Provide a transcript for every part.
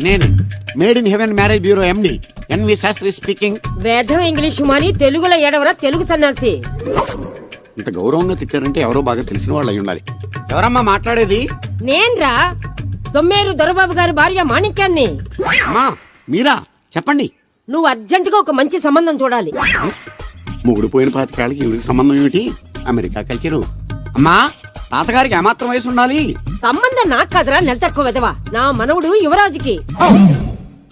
నేను made in heaven marriage bureau MD NV Shastri speaking. వేదం English మాని తెలుగులో ఏడవరా తెలుగు సన్నాసి. ఇంత గౌరవంగా తిట్టారంటే ఎవరో బాగా తెలిసిన వాళ్ళు అయి ఉండాలి. ఎవరమ్మా మాట్లాడేది? నేన్రా దొమ్మేరు దొరబాబు గారి భార్య మాణిక్యాన్ని. అమ్మా మీరా? చెప్పండి. నువ్వు అర్జెంటుగా ఒక మంచి సంబంధం చూడాలి. మూడు పోయిన పాతికాళ్ళకి ఈవిడికి సంబంధం ఏమిటి? America culture. అమ్మా తాతగారికి ఏమాత్రం వయసు ఉండాలి? సంబంధం నాకు కదరా, నెల తక్కువ విధవా. నా మనవుడు యువరాజుకి.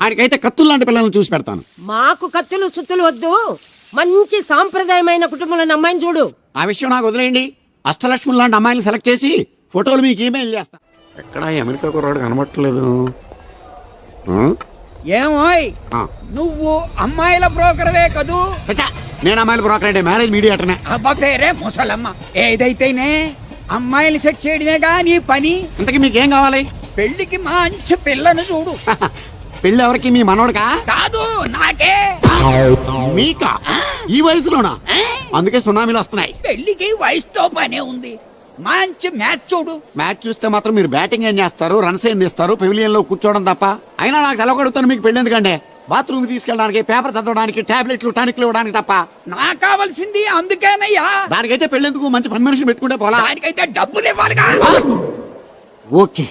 ఆయనకైతే కత్తులు లాంటి పిల్లల్ని చూసి పెడతాను. మాకు కత్తులు సుత్తులు వద్దు, మంచి సాంప్రదాయమైన కుటుంబంలోని అమ్మాయిని చూడు. ఆ విషయం నాకు వదిలేయండి. అష్టలక్ష్మి లాంటి అమ్మాయిని సెలెక్ట్ చేసి ఫోటోలు మీకు ఈమెయిల్ చేస్తా. ఎక్కడ అమెరికా కుర్రాడు కనబట్టలేదు. ఏమోయ్ నువ్వు అమ్మాయిల బ్రోకర్వే కదూ? నేను అమ్మాయిల బ్రోకర్ అంటే మ్యారేజ్ మీడియాటర్నే. అబ్బా పేరే ముసలమ్మ. ఏదైతేనే అమ్మాయిలు సెట్ చేయడమేగా నీ పని. ఇంతకీ మీకేం కావాలి? పెళ్లికి మంచి పిల్లను చూడు. పెళ్లి ఎవరికి? మీ మనోడుకా? కాదు, నాకే. మీకా? ఈ వయసులోనా? అందుకే సునామీలు వస్తున్నాయి. పెళ్లికి వయసుతో పనే ఉంది. మంచి మ్యాచ్ చూడు. మ్యాచ్ చూస్తే మాత్రం మీరు బ్యాటింగ్ ఏం చేస్తారు, రన్స్ ఏం తీస్తారు, పెవిలియన్ లో కూర్చోవడం తప్ప. అయినా నాకు తెలవగడుగుతాను మీకు పెళ్లి ఎందుకంటే బాత్రూమ్ తీసుకెళ్ళడానికి, పేపర్ చదవడానికి, టాబ్లెట్లు టానిక్లు ఇవ్వడానికి తప్ప. నాకు కావాల్సింది అందుకేనయ్యా. దానికైతే పెళ్లిందుకు మంచి పని మనిషిని పెట్టుకుంటే పోలా. దానికైతే డబ్బులు ఇవ్వాలిగా. ఓకే,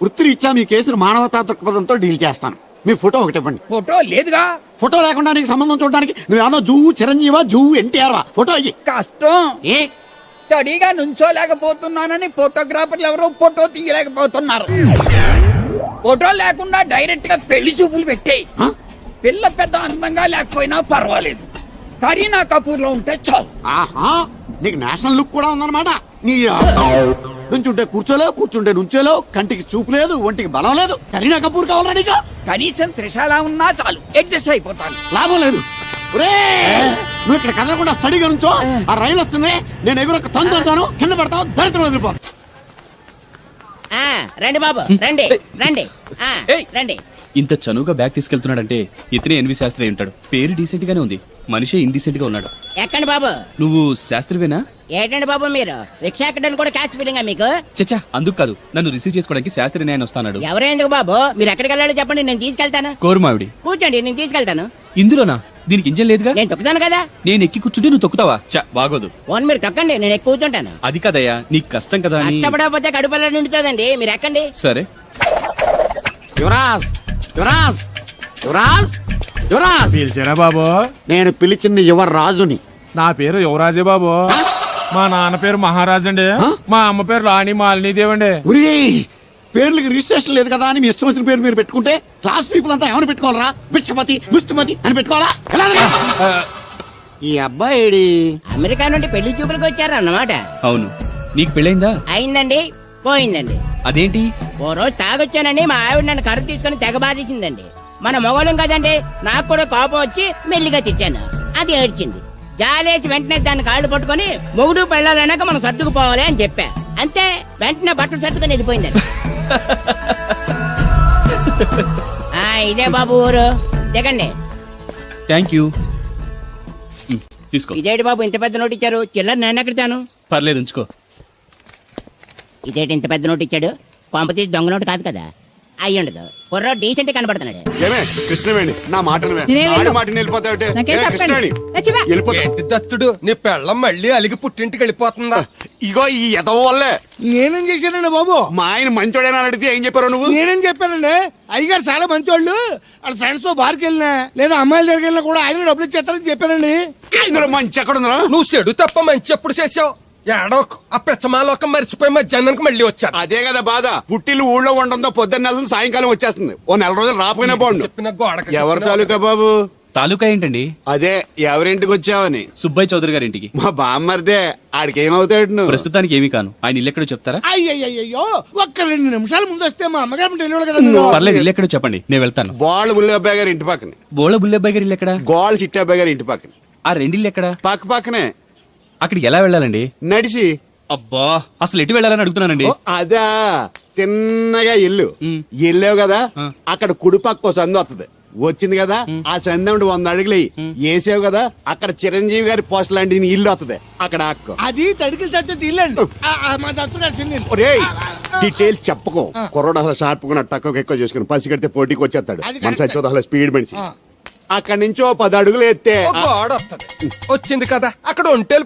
వృత్తిరీత్యా మీ కేసును మానవతా దృక్పథంతో డీల్ చేస్తాను. మీ ఫోటో ఒకటి ఇవ్వండి. ఫోటో లేదుగా. ఫోటో లేకుండా నీకు సంబంధం చూడడానికి నువ్వు ఏమన్నా జువ్వు చిరంజీవా, జువ్వు ఎన్టీఆర్వా? ఫోటో అయ్యి. కష్టం. ఏ స్టడీగా నుంచోలేకపోతున్నానని ఫోటోగ్రాఫర్లు ఎవరో ఫోటో తీయలేకపోతున్నారు. ఫోటో లేకుండా డైరెక్ట్ గా పెళ్లి చూపులు పెట్టేయి. పిల్ల పెద్ద అందంగా లేకపోయినా పర్వాలేదు, కరీనా కపూర్ లో ఉంటే చాలు. ఆహా, నీకు నేషనల్ లుక్ కూడా ఉందన్నమాట. నీ నుంచుంటే కూర్చోలేవు, కూర్చుంటే నుంచోలేవు, కంటికి చూపు లేదు, ఒంటికి బలం లేదు. కరీనా కపూర్ కావాలా నీకు? కనీసం త్రిశాల ఉన్నా చాలు, అడ్జస్ట్ అయిపోతాను. లాభం లేదు. నువ్వు ఇక్కడ కదలకుండా స్టడీగా నుంచో. ఆ రైలు వస్తుంది, నేను ఎగురొక్క తొందరతాను, కింద పడతావు, దరిద్రం వదిలిపో. రండి బాబు, రండి రండి రండి. ఇంత చనువుగా బ్యాగ్ తీసుకెళ్తున్నాడంటే ఇతనే ఎన్వి శాస్త్రి అయి ఉంటాడు. పేరు డీసెంట్ గానే ఉంది, మనిషే ఇండీసెంట్ గా ఉన్నాడు. ఎక్కండి బాబు. నువ్వు శాస్త్రివేనా? ఏంటండి బాబు మీరు రిక్షా ఎక్కడానికి కూడా క్యాష్ ఫీలింగా మీకు? చచ్చా, అందుకు కాదు, నన్ను రిసీవ్ చేసుకోవడానికి శాస్త్రి నేను వస్తాడు. ఎవరు ఎందుకు బాబు? మీరు ఎక్కడికి వెళ్ళాలో చెప్పండి, నేను తీసుకెళ్తాను. కోరుమావిడి. కూర్చోండి, నేను తీసుకెళ్తాను. ఇందులోనా? దీనికి ఇంజన్ లేదుగా. నేను తొక్కుతాను కదా. నేను ఎక్కి కూర్చుంటే నువ్వు తొక్కుతావా? చా, బాగోదు. ఓన్ మీరు తొక్కండి, నేను ఎక్కి కూర్చుంటాను. అది కదయ్యా, నీకు కష్టం కదా అని. కష్టపడకపోతే కడుపులో నిండుతుందండి, మీరు ఎక్కండి. సరే. యువరాజ్, యువరాజ్, యువరాజ్, యువరాజ్. పిలిచారా బాబు? నేను పిలిచింది యువరాజుని. నా పేరు యువరాజే బాబు. మా నాన్న పేరు మహారాజ్ అండి. మా అమ్మ పేరు రాణి మాలినీదేవి అండి. పేర్లకి రిజిస్ట్రేషన్ లేదు కదా అని మీ ఇష్టం వచ్చిన పేరు మీరు పెట్టుకుంటే క్లాస్ పీపుల్ అంతా ఏమని పెట్టుకోవాలరా? బిచ్చమతి, ముష్టిమతి అని పెట్టుకోవాలా? ఈ అబ్బాయి అమెరికా నుండి పెళ్లి చూపులకు వచ్చారన్నమాట. అవును. నీకు పెళ్ళైందా? అయిందండి, పోయిందండి. అదేంటి? ఓ రోజు తాగొచ్చానండి, మా ఆవిడ నన్ను కర్ర తీసుకుని తెగ బాధేసిందండి. మన మొగలం కదండి, నాకు కూడా కోపం వచ్చి మెల్లిగా తిట్టాను. అది ఏడ్చింది. జాలేసి వెంటనే దాన్ని కాళ్ళు పట్టుకొని మొగుడు పెళ్ళాలన్నాక మనం సర్దుకుపోవాలి అని చెప్పా. అంతే, వెంటనే బట్టలు సర్దుకొని వెళ్ళిపోయిందండి. ఇదే బాబు ఊరు, దిగండి. Thank you. తీసుకో. ఇదేంటి బాబు ఇంత పెద్ద నోటు ఇచ్చారు? చిల్లర నేను ఎక్కడతాను? పర్లేదు, ఉంచుకో. ఇదేంటి ఇంత పెద్ద నోటు ఇచ్చాడు? కొంప తీసి దొంగ నోటు కాదు కదా? అయ్యుండదు, కుర్ర డీసెంట్ కనబడుతున్నాడు. కృష్ణవేణి, నా మాట దత్తుడు నీ పెళ్ళం మళ్ళీ అలిగి పుట్టింటికి వెళ్ళిపోతుందా? ఇగో ఈ ఎదవ వల్లే. నేనేం చేశానండి బాబు? మా ఆయన మంచోడేనా అడిగితే ఏం చెప్పారు నువ్వు? నేనేం చెప్పానండి? అయ్యగారు చాలా మంచోళ్ళు. వాళ్ళ ఫ్రెండ్స్ తో బార్కి వెళ్ళినా లేదా అమ్మాయిల దగ్గరికి వెళ్ళినా కూడా ఆయన డబ్బులు ఇచ్చేస్తారని చెప్పానండి. ఇందులో మంచి ఎక్కడ ఉందా? నువ్వు చెడు తప్ప మంచి ఎప్పుడు చేసావు? ఏడోకు ఆ పెచ్చమాలోకం మర్చిపోయి మధ్యాహ్నానికి మళ్ళీ వచ్చారు. అదే కదా బాధ. పుట్టిల్లు ఊళ్ళో ఉండడంతో పొద్దున్న నెల సాయంకాలం వచ్చేస్తుంది. ఓ నెల రోజులు రాపోయినా బాగుండు. చెప్పిన గోడకి ఎవరి తాలూకా బాబు? తాలూకా ఏంటండి? అదే ఎవరింటికి వచ్చావని. సుబ్బయ్య చౌదరి గారి ఇంటికి. మా బామ్మర్దే. ఆడికి ఏమవుతాడు నువ్వు? ప్రస్తుతానికి ఏమీ కాను. ఆయన ఇల్లు ఎక్కడో చెప్తారా? అయ్యయ్యో, ఒక్క 2 నిమిషాలు ముందు వస్తే మా అమ్మగారు తెలియదు కదా. పర్లేదు, ఇల్లు ఎక్కడో చెప్పండి, నేను వెళ్తాను. బోళ్ళ బుల్లబ్బాయి గారి ఇంటి పక్కన. బోళ బుల్లబ్బాయి గారి ఇల్లు ఎక్కడ? గోళ్ళ చిట్టాబాయి గారి ఇంటి పక్కన. ఆ రెండిల్లు ఎక్కడ? పక్క పక్కనే. అక్కడికి ఎలా వెళ్ళాలండి? నడిచి. అబ్బా, అసలు ఎటు వెళ్ళాలని అడుగుతున్నానండి. అదా, తిన్నగా ఇల్లు వెళ్ళావు కదా, అక్కడ కుడిపక్క సందు వస్తుంది. వచ్చింది కదా, ఆ సందు 100 అడుగులు వేసావు కదా, అక్కడ చిరంజీవి గారి పోస్ట్ లాంటి ఇల్లు వస్తుంది. అక్కడ అక్క అది తడికి చచ్చేది ఇల్లు అండి. మా దత్తు గారి చిన్న ఇల్లు. డీటెయిల్స్ చెప్పకో కుర్రోడు అసలు షార్ప్ గా తక్కువ ఎక్కువ చేసుకుని పసి కడితే పోటీకి వచ్చేస్తాడు అది మన కరెక్ట్. సచ్చి అసలు స్పీడ్ మనిషి అక్కడి నుంచి 10 అడుగులు ఎత్తే ఓ గోడ వస్తది వచ్చింది కదా అక్కడ ఒంటేలు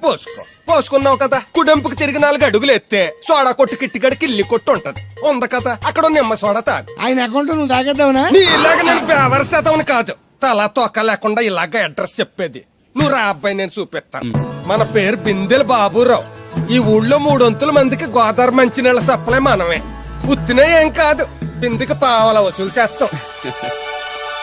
పోసుకున్నావు కదా కుడెంపుకు తిరిగి 4 అడుగులు ఎత్తే సోడా కొట్టు కిట్టిగడి కిల్లి కొట్టు ఉంటది ఉంది కదా అక్కడ నిమ్మ సోడా తాగు ఆయన అకౌంట్ నువ్వు తాగేద్దావునా నీ ఇలాగ నేను బేవర శాతం కాదు తల తోక లేకుండా ఇలాగ అడ్రస్ చెప్పేది నువ్వు రా అబ్బాయి నేను చూపిస్తాను మన పేరు బిందెల బాబురావు ఈ ఊళ్ళో 300 మందికి గోదావరి మంచినీళ్ళ సప్లై మనమే ఉత్తినే ఏం కాదు బిందెకి పావల వసూలు చేస్తాం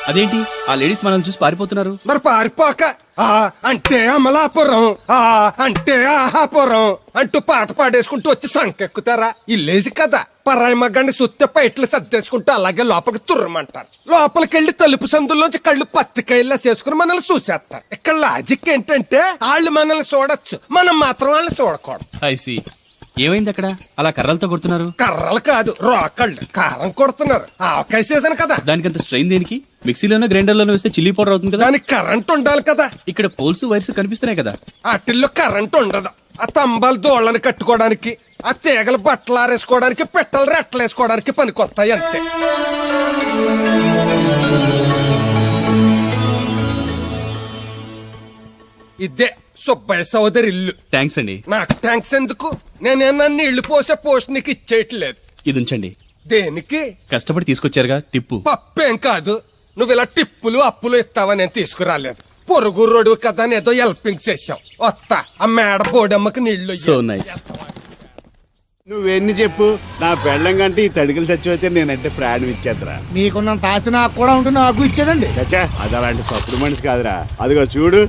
అదేంటి ఆ లేడీస్ మనల్ని చూసి పారిపోతున్నారు? మరి పారిపోక ఆ అంటే అమలాపురం ఆ అంటే ఆహాపురం అంటూ పాట పాడేసుకుంటూ వచ్చి సంకెక్కుతారా ఇల్లేసి కదా పరాయి మగ్గండి సుత్తె పైట్లు సర్దేసుకుంటూ అలాగే లోపలికి తుర్రమంటారు లోపలికెళ్లి తలుపు సందుల్లోంచి కళ్ళు పత్తికాయల్లా చేసుకుని మనల్ని చూసేస్తారు ఇక్కడ లాజిక్ ఏంటంటే వాళ్ళు మనల్ని చూడొచ్చు మనం మాత్రం వాళ్ళని చూడకూడదు ఐసి ఏమైంది అక్కడ అలా కర్రలతో కొడుతున్నారు? కర్రలు కాదు రోకళ్ళు కారం కొడుతున్నారు ఆవకాయ సీజన్ కదా దానికంత స్ట్రెయిన్ దేనికి? మిక్సీలోనో గ్రైండర్లోనో వేస్తే చిల్లీ పౌడర్ అవుతుంది కదా. దానికి కరెంట్ ఉండాలి కదా ఇక్కడ పోల్స్ వైర్స్ కనిపిస్తున్నాయి కదా. వాటిల్లో కరెంట్ ఉండదు ఆ తంబాలు దోళ్ళని కట్టుకోవడానికి ఆ తీగలు బట్టలు ఆరేసుకోవడానికి పెట్టలు రెట్టలు వేసుకోవడానికి పనికొస్తాయి అంతే ఇదే సుబ్బయ్య సోదరి ఇల్లు థ్యాంక్స్ అండి. నాకు ట్యాంక్స్ ఎందుకు నేనేనా నీళ్లు పోసే పోస్ట్ నీకు ఇచ్చేయట్లేదు ఇది ఉంచండి. దేనికి కష్టపడి తీసుకొచ్చారుగా టిప్పు. పప్పేం కాదు నువ్వు ఇలా టిప్పులు అప్పులు ఇస్తావా నేను తీసుకురాలేదు పొరుగు రోడ్డు కదా అని ఏదో హెల్పింగ్ చేసావు వస్తా ఆ మేడ బోడమ్మకి నీళ్లు సో నైస్. నువ్వెన్ని చెప్పు నా పెళ్ళం కంటే ఈ తడికలు చచ్చిపోతే నేనంటే ప్రాణం ఇచ్చేద్దరా. మీకున్న తాత నాకు కూడా ఉంటుంది నాకు ఇచ్చాడండి. చచ్చా అది అలాంటి తప్పుడు మనిషి కాదురా. అదిగో చూడు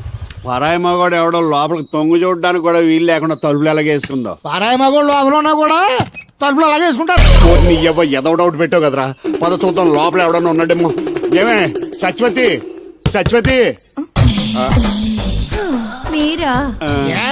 పరాయి మగవాడు ఎవడో లోపలికి తొంగు చూడడానికి కూడా వీలు లేకుండా తలుపులు ఎలాగేసుకుందో. పారాయి మగోళ్ళు లోపల ఉన్నా కూడా తలుపులు అలాగే వేసుకుంటారు. నీ ఎవ ఎదవ డౌట్ పెట్టావు కదరా. పద చూద్దాం లోపల ఎవడన్నా ఉన్నాడేమో. ఏమే సత్యవతి సత్యవతి మీరా ఏ?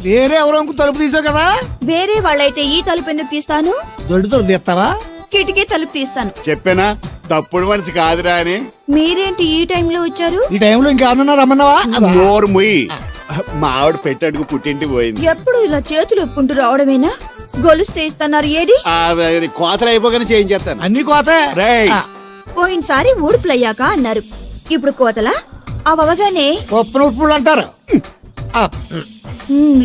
వేరే ఎవరో తలుపు తీసావు కదా. వేరే వాళ్ళైతే ఈ తలుపు ఎందుకు తీస్తాను? దొడ్డు తలుపు తీస్తావా? కిటికీ తలుపు తీస్తాను. చెప్పానా తప్పుడు మనిషి కాదురా అని. మీరేంటి ఈ టైంలో వచ్చారు? ఈ టైంలో ఇంకేమన్నా రమ్మన్నావా? నోరు ముయ్యి. మా ఆవిడ పెట్టడుగు పుట్టింటి పోయింది. ఎప్పుడు ఇలా చేతులు ఒప్పుకుంటూ రావడమేనా? గొలుస్తే ఇస్తున్నారు ఏది? అది కోతలు అయిపోగానే చేయించేస్తాను. అన్ని కోతే. రేయ్ పోయినసారి ఊడుపులయ్యాక అన్నారు, ఇప్పుడు కోతలా? అవగానే పప్పు నొప్పులు అంటారు.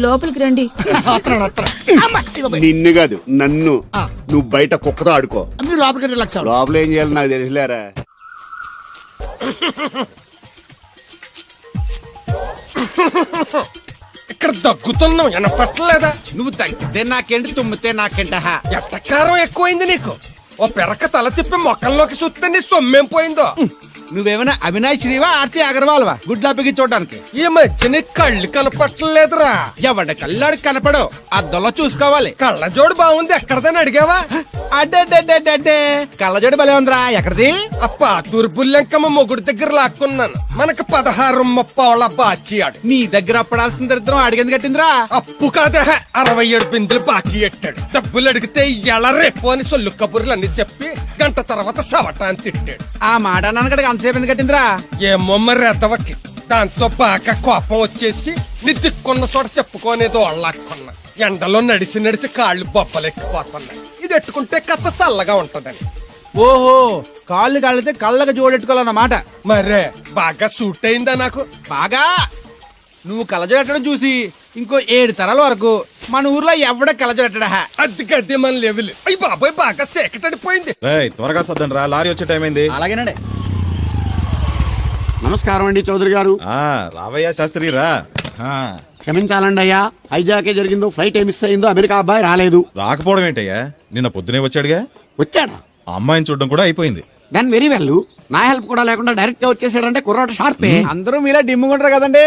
లోపలికి రండి. వస్తున్నాడు, వస్తున్నాడు. నిన్ను కాదు నన్ను. నువ్వు బయట కుక్కతో ఆడుకో. మీరు లోపలికి రిలాక్స్ అవ్వండి. లోపల ఏం చేయాలి నాకు తెలిసిలేరా. ఇక్కడ దగ్గుతున్నావు వినపట్టలేదా? నువ్వు తగ్గితే నాకేంటి తుమ్మితే నాకేంట ఎట్టకారం ఎక్కువైంది నీకు. ఓ పెరక తల తిప్పి మొక్కల్లోకి చూస్తే నీ సొమ్మేం పోయిందో. నువ్వేమైనా అవినాష్ శ్రీవా ఆర్తి అగర్వాల్వా గుడ్లా బిగి చూడడానికి? ఈ మధ్య నీ కళ్ళు కనపట్టలేదురా. ఎవడ కళ్ళాడు కనపడవు అద్దంలో చూసుకోవాలి. కళ్ళజోడు బాగుంది ఎక్కడదని అడిగావా? అడ్డే కళ్ళజోడు భలే ఉందిరా. ఎక్కడిది? అప్ప తూర్పుల్లెంకమ్మ మొగుడు దగ్గర లాక్కున్నాను. మనకు 16 బాకీ ఆడు. నీ దగ్గర అప్పడాల్సిన దరిద్రం అడిగింది కట్టిందిరా. అప్పు కాదే 67 బిందులు బాకీ ఎట్టాడు. డబ్బులు అడిగితే ఎలా రేపు అని సొల్లు కబుర్లు అన్ని చెప్పి గంట తర్వాత సవటాన్ని తిట్టాడు. ఆ మాట నాన్నగడికి అంతసేపు ఎందుకు కట్టిందిరా? ఏమో మరి ఎద్దవకి దాంతో బాగా కోపం వచ్చేసి నీ దిక్కున్న చోట చెప్పుకోనేదో వాళ్ళకున్నా. ఎండలో నడిచి కాళ్ళు బొబ్బలెక్కిపోతున్నాయి. ఇది ఎట్టుకుంటే కథ చల్లగా ఉంటదని. ఓహో కాళ్ళు కాళ్ళతే కళ్ళకి జోడెట్టుకోవాలన్నమాట. మరే బాగా సూట్ అయిందా నాకు? బాగా నువ్వు కళ్ళజోడెట్టడం చూసి ఇంకో 7 తరాల వరకు మన ఊర్లో ఎవడ కళ్ళజోడెట్టడా. అది గడ్డి మన లెవెల్. అయ్యి బాబాయ్ బాగా సేకటడిపోయింది. త్వరగా సర్దండి రా, లారీ వచ్చే టైం అయింది. అలాగేనండి. నమస్కారం అండి చౌదరి గారు. రావయ్యా శాస్త్రి రా. క్షమించాలండి అయ్యా, హైజాకే జరిగిందో, ఫ్లైట్ ఏ మిస్ అయిందో, అమెరికా అబ్బాయి రాలేదు. రాకపోవడం ఏంటయ్యా, నిన్న పొద్దునే వచ్చాడుగా. వచ్చాడా? ఆ అమ్మాయిని చూడడం కూడా అయిపోయింది. దాని వెరీ వెల్. నా హెల్ప్ కూడా లేకుండా డైరెక్ట్ గా వచ్చేసాడంటే కుర్రాడు షార్పే. అందరూ మీలా డిమ్ముకుంటారు కదండి.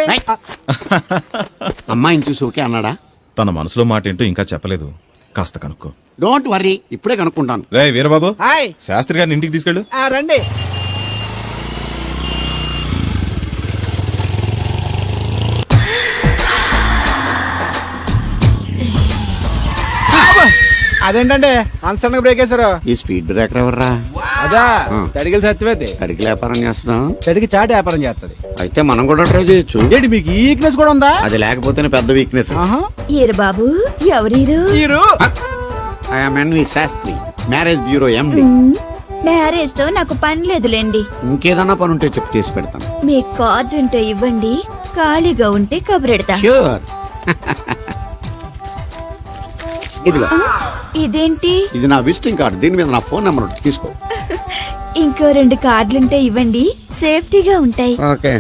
అమ్మాయిని చూసి ఓకే అన్నాడా? తన మనసులో మాట ఏంటో ఇంకా చెప్పలేదు, కాస్త కనుక్కో. డోంట్ వర్రీ, ఇప్పుడే కనుక్కుంటాను. రే వీరబాబు, హాయ్. శాస్త్రి గారిని ఇంటికి తీసుకెళ్ళు. రండి. అదేంటండి అన్సడన్ గా బ్రేక్ వేశారు? ఈ స్పీడ్ బ్రేకర్ ఎవర్రా? అదా తడిగిలి సత్యవేది. తడికి వ్యాపారం చేస్తున్నాం. తడికి చాటి వ్యాపారం చేస్తది. అయితే మనం కూడా ట్రై చేయొచ్చు. ఏంటి మీకు ఈ వీక్నెస్ కూడా ఉందా? అది లేకపోతేనే పెద్ద వీక్నెస్. ఈరు బాబు ఎవరీరు? మీరు I'm NV Shastri, marriage bureau MD. Marriage తో నాకు పని లేదులేండి. ఇంకేదన్నా పని ఉంటే చెప్పు, చేసి పెడతాను. మీ కార్డు ఉంటే ఇవ్వండి, ఖాళీగా ఉంటే కబురెడతా. ష్యూర్. ఇదిగో, ఇదేంటి? ఇది నా విజిటింగ్ కార్డు. దీని మీద నా ఫోన్ నెంబర్ ఉంటుంది, తీసుకో. ఇంకో 2 కార్డులుంటే ఇవ్వండి, సేఫ్టీగా ఉంటాయి. ఓకే.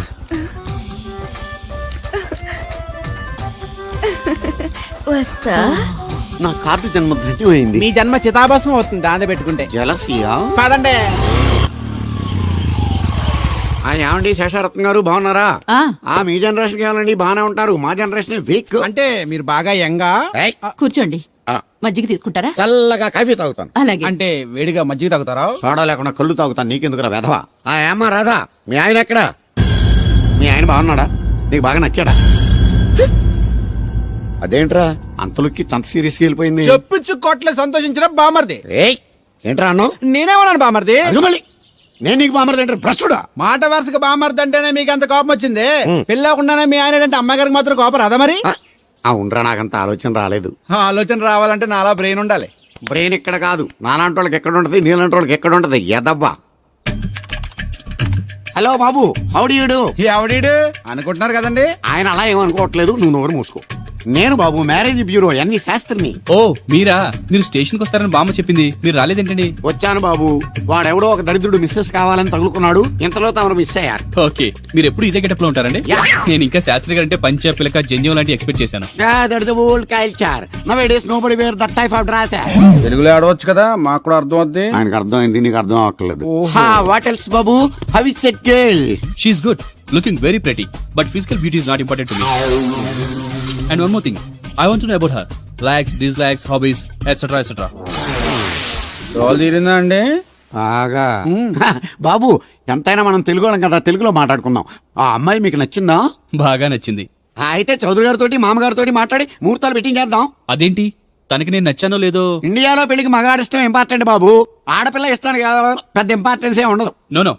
వస్తా. నా కార్డు జన్మ ధన్యమైంది. మీ జన్మ చితాభాసం అవుతుంది దాన్ని పెట్టుకుంటే. జలసియా. పదండి. ఏమండి శేషారత్న గారు, బాగున్నారా? మీ జనరేషన్ కావాలండి, బాగానే ఉంటారు. మా జనరేషన్ వీక్. అంటే మీరు బాగా యంగా. కూర్చోండి, మజ్జిగ తీసుకుంటారా? చల్లగా కాఫీ తాగుతాను. అలాగే. అంటే వేడిగా మజ్జిగ తాగుతారా? సోడా లేకుండా కళ్ళు తాగుతాను. నీకెందుకురా వెధవా? ఏమ్మా రాధా, మీ ఆయన ఎక్కడా? మీ ఆయన బాగున్నాడా? నీకు బాగా నచ్చాడా? అదేంట్రా అంతలోకి అంత సీరియస్ గా వెళ్ళిపోయింది? చెప్పుచ్చు కొట్ల సంతోషించిన బామర్ది. ఏయ్, ఏంట్రా అన్నావు? నేనేమన్నాను బామర్ది? మళ్ళీ నేను నీకు బామర్ది ఏంట్రా? భ్రష్టుడా? మాట వరుసగా బామర్ది అంటేనే మీకు అంత కోపం వచ్చింది. పెళ్ళకుండానే మీ ఆయన అంటే అమ్మగారికి మాత్రం కోపం రాదా మరి? అవునరా, నాకంత ఆలోచన రాలేదు. ఆలోచన రావాలంటే నాలా బ్రెయిన్ ఉండాలి. బ్రెయిన్ ఇక్కడ కాదు, నాలాంటి వాళ్ళకి ఎక్కడ ఉంటది, నీలాంటి వాళ్ళకి ఎక్కడ ఉంటది. ఎదవ్వా. హలో బాబు, హౌడీ యూడు? ఎవడీడు అనుకుంటున్నారు కదండి. ఆయన అలా ఏమనుకోవట్లేదు, నువ్వు నోరు మూసుకో. నేను బాబు మ్యారేజ్ బ్యూరో ఎన్ని శాస్త్రిని. ఓ మీరా? మీరు స్టేషన్కి వస్తారని బామ్మ చెప్పింది, మీరు రాలేదేంటండి? వచ్చాను బాబు. వాడెవడో ఒక దరిద్రుడు మిస్సెస్ కావాలని తగులుకున్నాడు. ఇంతలో తమరు మిస్ అయ్యారు. ఓకే, మీరు ఎప్పుడు ఇదే గెటప్ లో ఉంటారండి? యా. నేను ఇంకా శాస్త్రి గారు అంటే పంచ పిలక జంజం లాంటి ఎక్స్పెక్ట్ చేశాను. Old culture. Nowadays nobody wear that type of dress. తెలుగులో ఆడవచ్చు కదా, మాకు కూడా అర్థం అవుద్ది. ఆయనకు అర్థమైంది, నీకు అర్థం అవ్వట్లేదు. వాట్ ఎల్స్ బాబు? How is that girl? She is good, looking very pretty, but physical beauty is not important to me. And one more thing, I want to know about her. Likes, dislikes, hobbies, etc. etc. Role తీరిందా అండి? బాగా. బాబు, ఎంతైనా మనం తెలుగు వాళ్ళం కదా, తెలుగులో మాట్లాడుకుందాం. ఆ అమ్మాయి మీకు నచ్చిందా? బాగా నచ్చింది. అయితే చౌదరి గారితో మామగారితో మాట్లాడి ముహూర్తాలు పెట్టింగ్ చేద్దాం. అదేంటి, తనకి నేను నచ్చానో లేదో? ఇండియాలో పెళ్లికి మగాడి ఇష్టం ఇంపార్టెంట్ బాబు. ఆడపిల్ల ఇష్టానికి పెద్ద ఇంపార్టెన్స్ ఏ ఉండదు. నో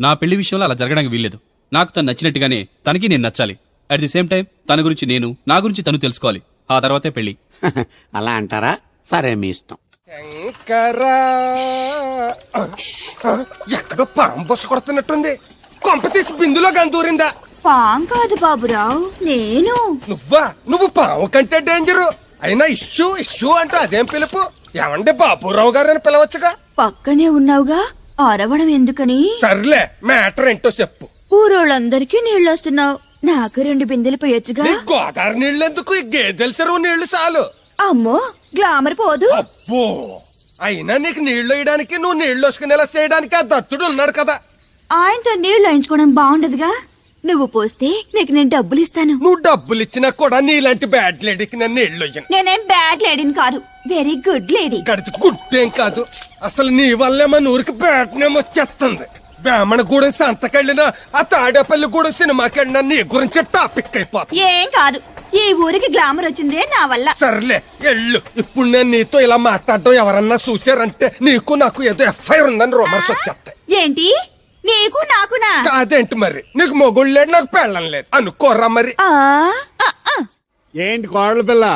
నా పెళ్లి విషయంలో అలా జరగడానికి వీల్లేదు. నాకు తను నచ్చినట్టుగానే తనకి నేను నచ్చాలి. అట్ ది సేమ్ టైం తన గురించి నేను, నా గురించి తను తెలుసుకోవాలి. ఆ తర్వాతే పెళ్లి. అలా అంటారా? సరే, మీ ఇష్టం. శంకరా, ఎక్కడో పాము బొస్సు కొడుతున్నట్టుంది. కొంప తీసి బిందులో గందూరిందా? పాం కాదు బాబురావు, నేను. నువ్వు పాము కంటే డేంజరు. అయినా ఇష్యూ అంటూ అదేం పిలుపు? ఏమండి బాబురావు గారు అని పిలవచ్చుగా. పక్కనే ఉన్నావుగా, అరవడం ఎందుకని? సర్లే, మ్యాటర్ ఏంటో చెప్పు. ఊరోళ్ళందరికీ నీళ్ళొస్తున్నావు, నాకు 2 బిందెలు పోయొచ్చుగా. నీ గోదావరి నీళ్ళెందుకు? ఈ గేదెల చెరువు నీళ్లు చాలు. అమ్మో, గ్లామర్ పోదు. అబ్బో, అయినా నీకు నీళ్లు వేయడానికి, నువ్వు నీళ్లు వసుకునేలా చేయడానికి ఆ దత్తుడు ఉన్నాడు కదా. ఆయనతో నీళ్లు వేయించుకోవడం బాగుండదుగా. నువ్వు పోస్తే నీకు నేను డబ్బులు ఇస్తాను. నువ్వు డబ్బులు ఇచ్చినా కూడా నీలాంటి బ్యాడ్ లేడీకి నేను నీళ్లు వేయను. నేనేం బ్యాడ్ లేడీని కాదు, వెరీ గుడ్ లేడీ. గడిచి గుడ్డేం కాదు. అసలు నీ వల్లే మన ఊరికి బ్యాడ్ నేమ్ వచ్చేస్తుంది. బ్రాహ్మణ గూడెం సంతకెళ్ళినా, ఆ తాడేపల్లి గూడెం సినిమాకెళ్ళినా నీ గురించి టాపిక్ అయిపోతుంది. ఏం కాదు, ఈ ఊరికి గ్లామర్ వచ్చిందే నా వల్ల. సర్లే ఎళ్ళు. ఇప్పుడు నేను నీతో ఇలా మాట్లాడటం ఎవరన్నా చూసారంటే నీకు నాకు ఏదో ఎఫ్ఐఆర్ ఉందని రూమర్స్ వచ్చేస్తాయి. ఏంటి, నీకు నాకునా? కాదేంటి మరి? నీకు మొగుడు లేడు, నాకు పెళ్ళం లేదు అనుకోరా మరి. ఏంటి కోడల పిల్ల,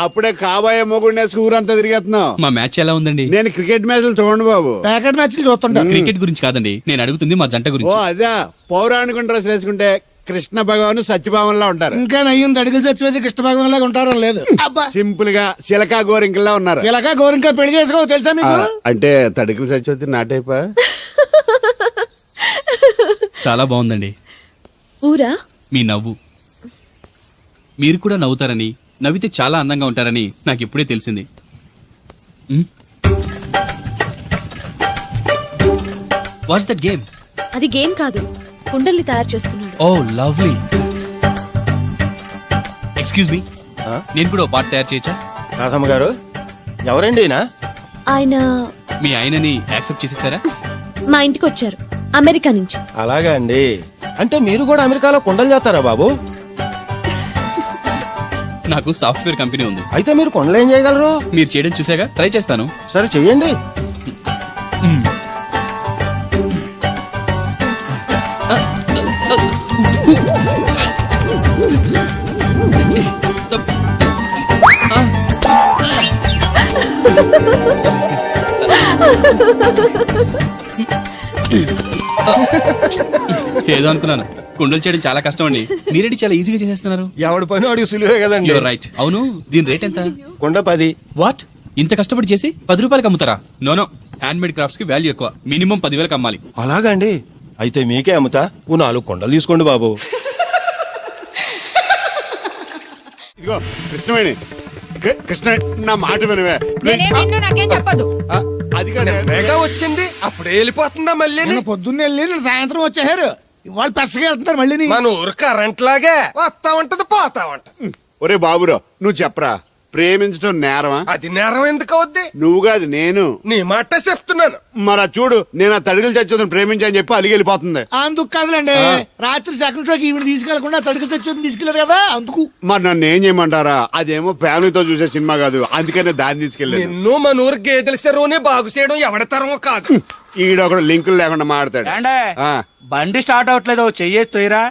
అప్పుడే కాబోయే మొగుడినేసి ఊరంతా తిరిగేస్తున్నావు? మా మ్యాచ్ ఎలా ఉందండి? నేను క్రికెట్ మ్యాచ్లు చూడండి బాబు. ప్యాకెట్ మ్యాచ్లు చూస్తుంటా. క్రికెట్ గురించి కాదండి నేను అడుగుతుంది, మా జంట ఓ గురించి. అదే, పౌరాణిక డ్రెస్ వేసుకుంటే కృష్ణ భగవాన్ సత్యభావంలా ఉంటారు. ఇంకా నయ్యం తడిగిలు చచ్చిపోతే కృష్ణ భగవాన్ లాగా ఉంటారో లేదు. సింపుల్ గా చిలకా గోరింకల్లా ఉన్నారు. ఇలాగా గోరింకా పెళ్లి చేసుకో తెలుసా మీకు? అంటే తడికలు చచ్చిపోతే నాటైపా. చాలా బాగుందండి. ఊరా? మీ నవ్వు. మీరు కూడా నవ్వుతారని, నవ్వితే చాలా అందంగా ఉంటారని నాకు ఇప్పుడే తెలిసింది. What's that game? అది గేమ్ కాదు, కుండల్ని తయారు చేస్తున్నాడు. Oh lovely. ఎక్స్క్యూజ్ మీ, నేను కూడా ఓ పాట తయారు చేయొచ్చా? రాధమ్మ గారు, ఎవరండి? ఆయన మీ ఆయనని యాక్సెప్ట్ చేసేసారా? మా ఇంటికి వచ్చారు, అమెరికా నుంచి. అలాగా అండి. అంటే మీరు కూడా అమెరికాలో కుండలు చేస్తారా బాబు? నాకు సాఫ్ట్వేర్ కంపెనీ ఉంది. అయితే మీరు కొండలు ఏం చేయగలరు? మీరు చేయడం చూసాగా, ట్రై చేస్తాను. సరే చెయ్యండి. ఏదో అనుకున్నాను. కుండలు చేయడం చాలా కష్టం అండి, మీరేంటి చాలా ఈజీగా చేసేస్తున్నారు. ఎవడి పని వాడికి సులువే కదండి. You're right. అవును, దీని రేట్ ఎంత? కుండ 10. వాట్, ఇంత కష్టపడి చేసి 10 రూపాయలకి అమ్ముతారా? నో, హ్యాండ్ మేడ్ క్రాఫ్ట్స్ కి వాల్యూ ఎక్కువ. మినిమం 10,000కి అమ్మాలి. అలాగండి, అయితే మీకే అమ్ముతా. ఓ 4 కుండలు తీసుకోండి బాబు. ఇదిగో కృష్ణవేణి, కృష్ణ నా మాట వినవే. నాకేం చెప్పదు. ఆ, అది కాదే. వేగా వచ్చింది అప్పుడే వెళ్ళిపోతుందా మళ్ళీ? నిన్న పొద్దున్న వెళ్ళి నిన్న సాయంత్రం వచ్చారు. ఇవాళ పెసగా వెళ్తున్నారు మళ్ళీ. మన ఊరు కరెంట్ లాగే వస్తా ఉంటది పోతా ఉంటది. ఒరే బాబురా, నువ్వు చెప్పరా, ప్రేమించడం నేరమా? అది నేరం ఎందుకు అవుద్ది? నువ్వు కాదు నేను. నీ మాట చెప్తున్నాను. మరి అది చూడు, నేను ఆ తడికలు చచ్చోదని ప్రేమించని చెప్పి అలిగి వెళ్ళిపోతుంది. అందుకు కాదులేండి, రాత్రి సెకండ్ షోకి ఈవిడ తీసుకెళ్లకుండా తడికి చచ్చి తీసుకెళ్లారు కదా అందుకు. మరి నన్ను ఏం చేయమంటారా? అదేమో ఫ్యామిలీతో చూసే సినిమా కాదు, అందుకనే దాన్ని తీసుకెళ్ళాను. నిన్ను మన ఊరు గేదెల చెరువుని బాగు చేయడం ఎవడి తరమో కాదు. ఈడొకడు లింకులు లేకుండా మాడతాడు. ఆ. బండి స్టార్ట్ అవట్లేదు, చెయ్యేస్తోయిరా.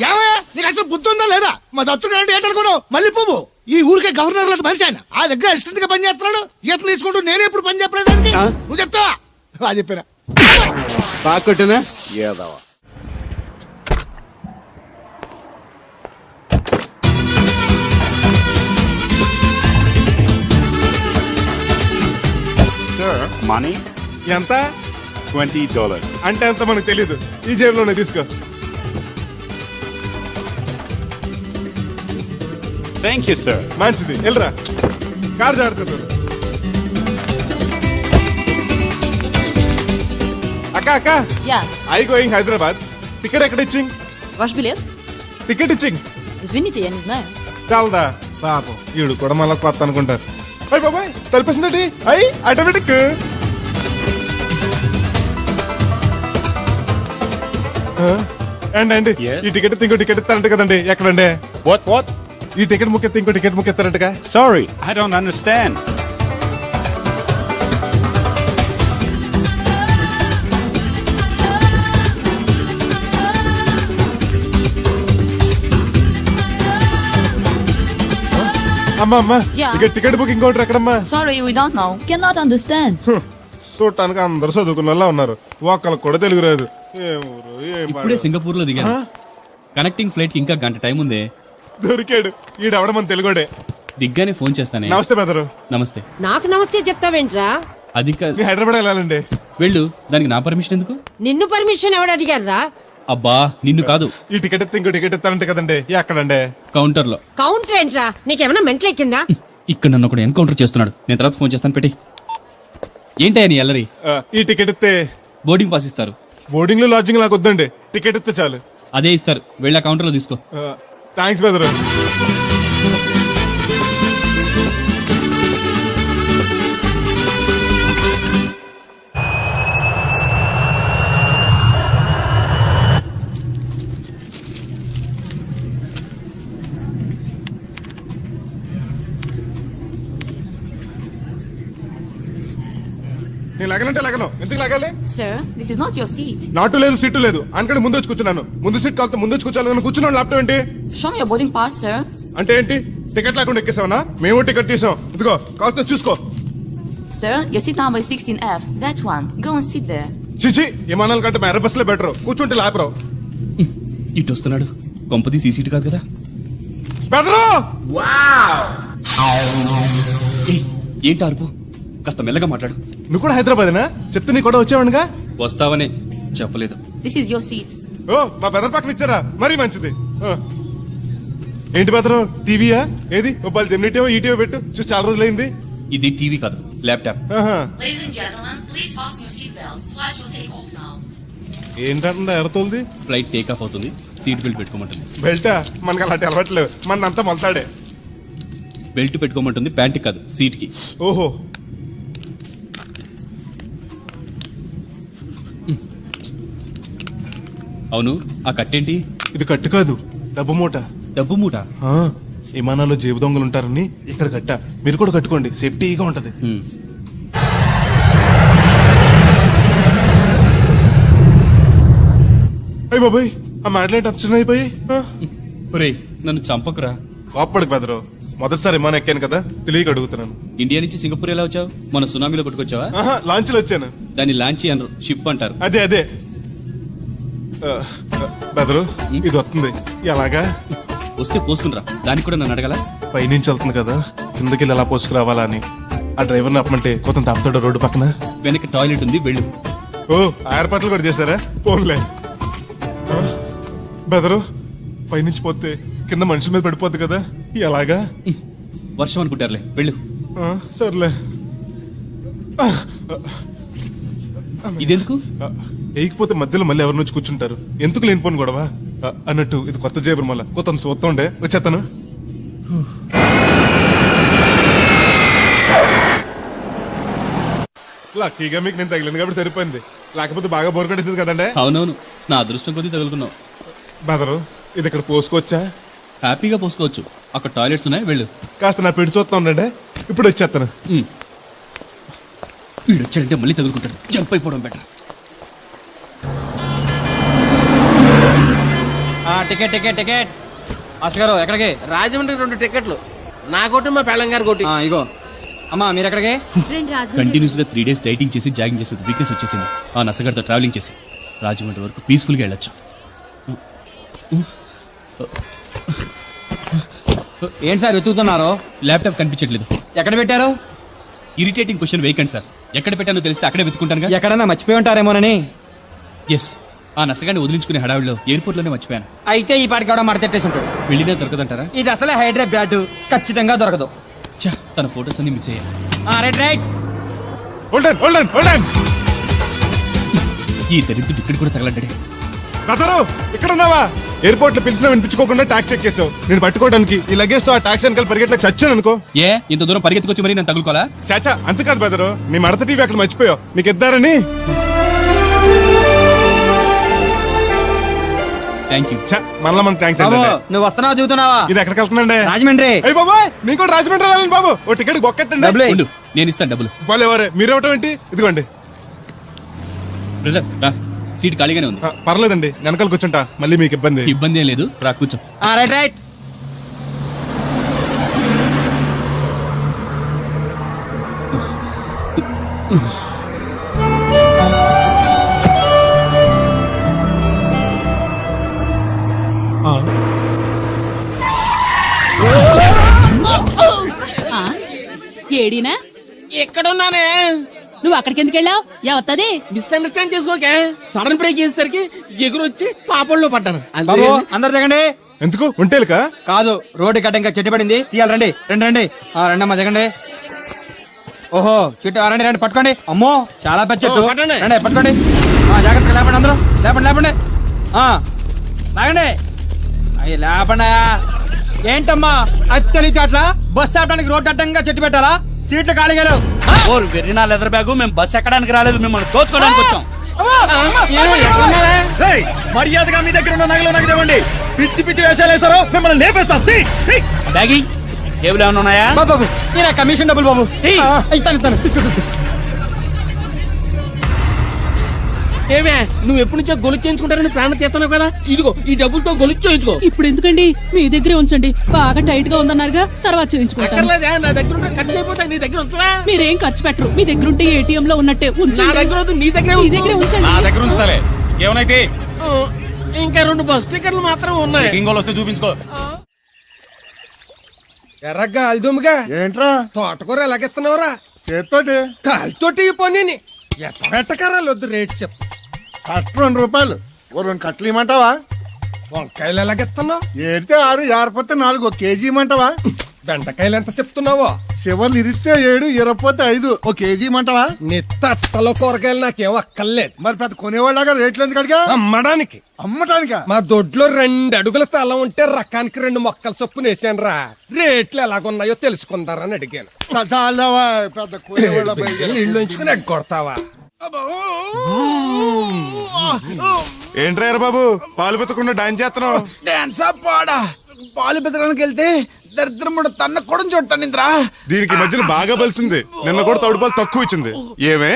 ఏమయ్యా నీకు అసలు బుద్ధి ఉందా లేదా? మా దత్తుడు అంటే ఏంటనుకోను మళ్ళీ పువ్వు. ఈ ఊరికే గవర్నర్ లాంటి మనిషి ఆయన. ఆ దగ్గర అసిస్టెంట్ గా పని చేస్తున్నాడు, జీతం తీసుకుంటూ నేను ఎప్పుడు పని చెప్పలేదానికి. నువ్వు చెప్తావా? బాగా చెప్పారా? బాగా కొట్టినా ఏదవా. మనీ ఎంత? $20. అంటే ఎంత మనకు తెలీదు. ఈ జేబులోనే తీసుకో. Thank you sir. మంచిది, వెళ్ళరా. కారు జాడుతుంది. అక్క అక్క, ఐ గోయింగ్ హైదరాబాద్. టికెట్ ఎక్కడ ఇచ్చింగ్? Ваш билет? టికెట్ ఇచ్చింగ్. Извините, я не знаю. చాలదా పాపం, ఈడు కూడా మళ్ళీ కొత్త అనుకుంటారు. అయ్యి బాబాయ్, తలిపేసిందండి. అయ్యి ఆటోమేటిక్. అండి Yes. ఈ టికెట్ ఇంకో టికెట్ ఇస్తారంట కదండి. ఎక్కడండి? What? ఈ టికెట్ ముక్కెత్తి ఇంకో టికెట్ ముక్కెత్తారంటగా. Sorry, I don't understand. అమ్మా అమ్మా, Yeah. ఇక టికెట్ బుకింగ్ కౌంటర్ ఎక్కడమ్మా? Sorry, we don't know. Cannot understand. చూడటానికి అందరు చదువుకున్న వాళ్ళ ఉన్నారు, ఒక్కళ్ళకి కూడా తెలుగు రాదు. ఏం ఊరు, ఏం ఇప్పుడే పాడు. సింగపూర్ లో దిగాను. కనెక్టింగ్ ఫ్లైట్ కి ఇంకా గంట టైం ఉందే. దొరికాడు ఈడవడం మన తెలుగుడే. దిగ్గానే ఫోన్ చేస్తానే. నమస్తే బెదరు. నమస్తే. నాకు నమస్తే చెప్తావేంట్రా? అది కాదు. మీ హైదరాబాద్ వెళ్ళాలండి. వెళ్ళు, దానికి నా పర్మిషన్ ఎందుకు? నిన్ను పర్మిషన్ ఎవడు అడిగారా? అబ్బా, నిన్ను కాదు, ఈ టికెట్ ఎత్తి ఇంకో టికెట్ ఇస్తారంట కదండి. ఎక్కడండి? కౌంటర్ లో. కౌంటర్ ఏంట్రా? నీకేమైనా మెంట్లెక్కిందా? ఇక్కడ నన్ను ఒకడు ఎన్కౌంటర్ చేస్తున్నాడు. నేను తర్వాత ఫోన్ చేస్తాను, పెట్టి. ఏంటయ్యా నీ అల్లరి? ఈ టికెట్ ఇస్తే బోర్డింగ్ పాస్ ఇస్తారు. బోర్డింగ్ లో లాడ్జింగ్ నాకు వద్దండి, టికెట్ ఇస్తే చాలు. అదే ఇస్తారు, వెళ్ళి ఆ కౌంటర్ లో తీసుకో. థ్యాంక్స్ బెదరు. నేను లగనంటే లగను. ఎందుకు లగాలి? Sir, this is not your seat. నాటు లేదు, సీటు లేదు, అనుకంటే ముందు వచ్చి కూర్చున్నాను. ముందు సీట్ కాదు, ముందు వచ్చి కూర్చోాలి. కూర్చున్నాను. ల్యాప్టాప్ ఏంటి? Show me your boarding pass, sir. అంటే ఏంటి? టికెట్ లేకుండా ఎక్కేసావనా? మేము టికెట్ తీసాం. ఇదిగో కాకపోతే చూసుకో. Sir, your seat number is 16F. That one. Go and sit there. చిచి, విమానాల కంటే మేర బస్సులే బెటర్. కూర్చుంటే లాపరావు. ఇటు వస్తున్నాడు. కొంపది సీసీటీ కాదు కదా. బెదరు. ఏయ్, ఏంటి అరుపు? కాస్త మెల్లగా మాట్లాడు. నువ్వు కూడా హైదరాబాదేనా? చెప్తే నీ కూడా వచ్చావనుగా. వస్తావనే చెప్పలేదు. This is your seat. ఓ, మా బెదర్ పక్కన ఇచ్చారా? మరీ మంచిది. ఏంటి బెదరు, టీవీయా? ఏది మొబైల్ జెమినిటీవో ఈటీవో పెట్టు, చూసి చాలా రోజులైంది. ఇది టీవీ కాదు, laptop. Ladies and gentlemen, please fasten your seatbelts. Flight will take off now. ఏంటంటే ఎరతోల్ది? ఫ్లైట్ టేక్ ఆఫ్ అవుతుంది, సీట్ బెల్ట్ పెట్టుకోమంటుంది. బెల్టా? మనకి అలాంటి అలవాట్లేవు, మనంతా మొలతాడే. బెల్ట్ పెట్టుకోమంటుంది, ప్యాంట్ కాదు, సీట్ కి. ఓహో, అవును, ఆ కట్టేంటి? ఇది కట్టు కాదు, డబ్బు మూట. డబ్బు మూట? విమానాల్లో జేబు దొంగలు ఉంటారని ఇక్కడ కట్ట. మీరు కూడా కట్టుకోండి, సేఫ్టీగా ఉంటది. అయ్యి బాబాయ్, ఆ మాటలేంటి అంత చిన్న అయిపోయి? ఒరేయ్, నన్ను చంపకురా. కోప్పడికి బెదరు మొదటిసారి విమానం ఎక్కాను కదా తెలియక అడుగుతున్నాను. ఇండియా నుంచి సింగపూర్ ఎలా వచ్చావు? మన సునామీలో పట్టుకొచ్చావా? ఆహా, లాంచ్లో వచ్చాను. దాన్ని లాంచీ అనరు, షిప్ అంటారు. అదే బెదరు ఇది వస్తుంది ఎలాగా? వస్తే పోసుకునిరా. దానికి కూడా నన్ను అడగల? పైనుంచి వెళ్తుంది కదా కిందకి ఎలా పోసుకురావాలా అని ఆ డ్రైవర్ని అప్పమంటే కొత్త తాపుతాడు రోడ్డు పక్కన. వెనక టాయిలెట్ ఉంది, వెళ్ళు. ఓ ఆ ఏర్పాట్లు కూడా చేశారా? పోన్లే. బెదరు పైనుంచి పోతే కింద మనుషుల మీద పడిపోద్ది కదా ఎలాగా? వర్షం అనుకుంటారులే, వెళ్ళు. సర్లే. ఇదెందుకు? వేయకపోతే మధ్యలో మళ్ళీ ఎవరి నుంచి కూర్చుంటారు, ఎందుకు లేనిపోను గొడవ అన్నట్టు. ఇది కొత్త జేబురు మళ్ళా కొత్త చూస్తుండే వచ్చేస్తాను. లక్కీగా మీకు నేను తగిలింది కాబట్టి సరిపోయింది, లేకపోతే బాగా బోర్ కొట్టేసింది కదండి. అవునవును, నా అదృష్టం కొద్దీ తగులుకున్నావు. బెదరు ఇది ఇక్కడ పోసుకోవచ్చా? హ్యాపీగా పోసుకోవచ్చు, అక్కడ టాయిలెట్స్ ఉన్నాయి, వెళ్ళు. కాస్త నా పెట్టి చూస్తా ఉండండి, ఇప్పుడు వచ్చేస్తాను. వీడు వచ్చాడంటే మళ్ళీ తగులుకుంటాడు, జంప్ అయిపోవడం better. Ticket ticket ticket master గారు ఎక్కడికి? రాజమండ్రి 2 టికెట్లు, నా కోటి మా పెళ్ళం గారు కోటి. ఇగో అమ్మా మీరు ఎక్కడికి? కంటిన్యూస్ గా 3 days డైటింగ్ చేసి జాగింగ్ చేసేది వీక్నెస్ వచ్చేసింది. ఆ నసగడతో ట్రావెలింగ్ చేసి రాజమండ్రి వరకు పీస్ఫుల్ గా వెళ్ళొచ్చు. ఏంటి సార్ వెతుకుతున్నారు? ల్యాప్టాప్ కనిపించట్లేదు. ఎక్కడ పెట్టారు? ఇరిటేటింగ్ క్వశ్చన్ వేయకండి సార్. ఎక్కడ పెట్టానో తెలిస్తే అక్కడే వెతుకుంటాను. ఎక్కడన్నా మర్చిపోయి ఉంటారేమోనని. ఎస్, ఆ నసగాన్ని వదిలించుకునే హడావిడిలో ఎయిర్పోర్ట్ లోనే మర్చిపోయాను. అయితే ఈ పాటికి కూడా మడతెట్టేసి ఉంటాడు. వెళ్ళినా దొరకదంటారా? ఇది అసలే హైదరాబాద్, ఖచ్చితంగా దొరకదు. ఛా, తన ఫోటోస్ అన్ని మిస్ అయ్యాయి. Right right. ఈ దరిద్రుడు ఇక్కడ కూడా తగలడ్డాడే. బెదరు ఇక్కడ ఉన్నావా? ఎయిర్పోర్ట్ లో పిలిచినా వినిపించుకోకుండా టాక్సీ ఎక్కేసావు. నేను పట్టుకోవడానికి ఈ లగేజ్ తో ఆ టాక్సీ వెనకాల పరిగెట్లకు చచ్చాను అనుకో. ఏ ఇంత దూరం పరిగెత్తుకొచ్చి మరి నేను తగులుకోవాలా? చాచా అంతకాదు బెదరు, నీ మడత టీవీ అక్కడ మర్చిపోయావు, నీకు ఇద్దారని. Thank you. మళ్ళా మన థ్యాంక్స్. నువ్వు వస్తున్నావా దిగుతున్నావా? ఇది ఎక్కడికి వెళ్తుందండి? రాజమండ్రి. అయ్యి బాబా నీకు కూడా రాజమండ్రి వెళ్ళాలి బాబు. ఓ టికెట్ బొక్కెట్టండి. ఉండు, నేను ఇస్తాను డబ్బులు. వాళ్ళెవరే మీరు ఇవ్వటం ఏంటి? ఇదిగోండి. బ్రదర్ రా, సీట్ ఖాళీగానే ఉంది. పర్లేదండి, వెనకాల కూర్చుంటా, మళ్ళీ మీకు ఇబ్బంది. ఇబ్బంది ఏం లేదు, రా కూర్చో. Right right. ఏడీనా? ఎక్కడున్నానే? నువ్వు అక్కడికి ఎందుకు వెళ్ళావు? ఎవత్తది? మిస్అండర్స్టాండ్ చేసుకోకే, సడన్ బ్రేక్ చేసేసరికి ఎగురొచ్చి పాపంలో పడ్డాను. బాబు అందరు దిగండి. ఎందుకు ఒంటేలుకా? కాదు, రోడ్డు కట్ట ఇంకా చెట్టు పడింది, తీయాలి. రండి రండి రండి. రండి అమ్మా దిగండి. ఓహో చెట్టు, రండి రండి పట్టుకోండి. అమ్మో చాలా పెద్ద చెట్టు, రండి పట్టుకోండి. జాగ్రత్తగా లేపండి, అందరూ లేపండి లేపండి. లాగండి, అయ్యి లేపండి. ఏంటమ్మా అత్తలితే అట్లా? బస్ ఆపడానికి రోడ్డు అడ్డంగా చెట్టు పెట్టాలా? సీట్లు ఖాళీగా లేవు. వెర్రినా లెదర్ బ్యాగు, మేము బస్ ఎక్కడానికి రాలేదు, మిమ్మల్ని దోచుకోవడానికి వచ్చాం. మర్యాదగా మీ దగ్గర ఉన్న నగలు నాకు ఇవ్వండి. పిచ్చి పిచ్చి వేషాలు వేసారో మిమ్మల్ని లేపేస్తాం. బ్యాగి టేబుల్ ఏమైనా ఉన్నాయా? బాబు నేను కమిషన్ డబ్బులు బాబు ఇస్తాను తీసుకో. ఏమే నువ్వు ఎప్పటి నుంచో గొలుసు చేయించుకుంటారని ప్రాణం తీస్తున్నావు కదా, ఇదిగో ఈ డబ్బులతో గొలుసు చేయించుకో. ఇప్పుడు ఎందుకండి, మీ దగ్గరే ఉంచండి. బాగా టైట్ గా ఉందన్నారుగా, తర్వాత చేయించుకుంటాను. అక్కర్లేదా, నా దగ్గర ఉంటే ఖర్చు అయిపోతాయి, నీ దగ్గర ఉంచవా? మీరేం ఖర్చు పెట్టరు, మీ దగ్గర ఉంటే ఏటీఎం లో ఉన్నట్టే నా ఉంచండి. దగ్గర వద్దు, నీ దగ్గరే మీ దగ్గరే ఉంచండి. నా దగ్గర ఉంచుతాలే, ఏమైతే ఇంకా 2 బస్ టికెట్లు మాత్రం ఉన్నాయి. ఇంకోళ్ళు వస్తే చూపించుకో. ఎర్రగా అల్దుమ్గా ఏంట్రా తోటకూర ఎలాగెత్తున్నావురా? చేత్తోటి కాలుతోటి పోనీ ఎట్టకరాలు వద్దు, రేట్ చెప్పు. కట్ట 2 రూపాయలు, ఓ 2 కట్టలు ఇమ్మంటావా? వంకాయలు ఎలాగెత్తున్నావు? ఏరితే 6, ఏరపోతే 4, 1 కేజీ ఇమ్మంటావా? బెండకాయలు ఎంత చెప్తున్నావో? చివర్లు ఇరిస్తే 7, ఇరపోతే 5, 1 కేజీ ఇమ్మంటావా? నీ తట్టలో కూరగాయలు నాకేం అక్కర్లేదు. మరి పెద్ద కొనేవాళ్ళగా రేట్లు ఎందుకు అడిగా? అమ్మడానికి. అమ్మటానికా? మా దొడ్లో 2 అడుగుల తల ఉంటే రకానికి 2 మొక్కల చొప్పున వేసాను రా. రేట్లు ఎలాగున్నాయో తెలుసుకుందారని అడిగాను. చాలావా పెద్ద కొనేవాళ్ళ ఇల్లు ఉంచుకుని ఎగ్గొడతావా? ఏంట్రా బాబు పాలు పెత్తకుండా డాన్స్ చేస్తున్నావు? డాన్సా పాడా? పాలు పెతకడానికి వెళ్తే దరిద్రముడు తన్న కొడం చూడతానింద్రా. దీనికి మధ్యన బాగా బలిసింది, నిన్న కూడా తౌడు పాలు తక్కువ ఇచ్చింది. ఏమే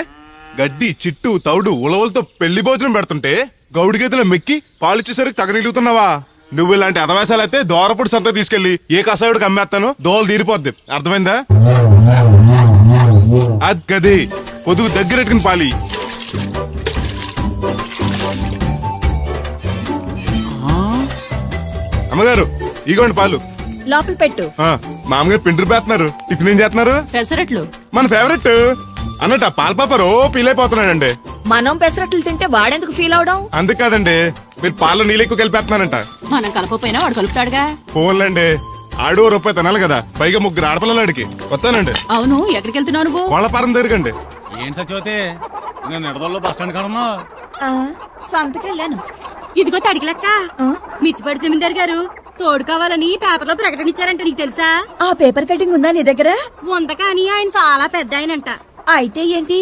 గడ్డి చిట్టు తౌడు ఉలవలతో పెళ్లి భోజనం పెడుతుంటే గౌడి గేదెల మెక్కి పాలిచ్చేసరికి తగనిలుగుతున్నావా? నువ్వు ఇలాంటి అదవేశాలు అయితే దోరపుడు సంత తీసుకెళ్లి ఏ కసాయుడికి అమ్మేస్తాను దోలు తీరిపోద్ది అర్థమైందా? అది గది పొదుగు దగ్గరెట్టుకుని పాలి. అమ్మగారు ఇగోండి పాలు. లోపల పెట్టు. మామగారు పిండి పేస్తున్నారు. టిఫిన్ ఏం చేస్తున్నారు? పెసరట్లు. మన ఫేవరెట్ అన్నట్టు ఆ పాల పాప రో ఫీల్ అయిపోతున్నాడండి. మనం పెసరట్లు తింటే వాడెందుకు ఫీల్ అవడం? అందుకు కాదండి, మీరు పాలు నీళ్ళు ఎక్కువ కలిపేస్తున్నారంట. మనం కలపపోయినా వాడు కలుపుతాడుగా. ఫోన్లండి, ఆడు రూపాయి తినాలి కదా, పైగా ముగ్గురు ఆడపిల్లలు అడిగి వస్తానండి. అవును, ఎక్కడికి వెళ్తున్నావు నువ్వు? వాళ్ళ పారం తిరగండి. ఏం సచివతే నేను నిడదల్లో బస్ స్టాండ్ కాడన్నా సంతకెళ్ళాను. ఇదిగో తడికిలక్క, మిచ్చిపడి జమీందార్ గారు తోడు కావాలని పేపర్లో ప్రకటన ఇచ్చారంట, నీకు తెలుసా? ఆ పేపర్ కటింగ్ ఉందా నీ దగ్గర? ఉంద కానీ ఆయన చాలా పెద్ద ఆయనంట. అయితే ఏంటి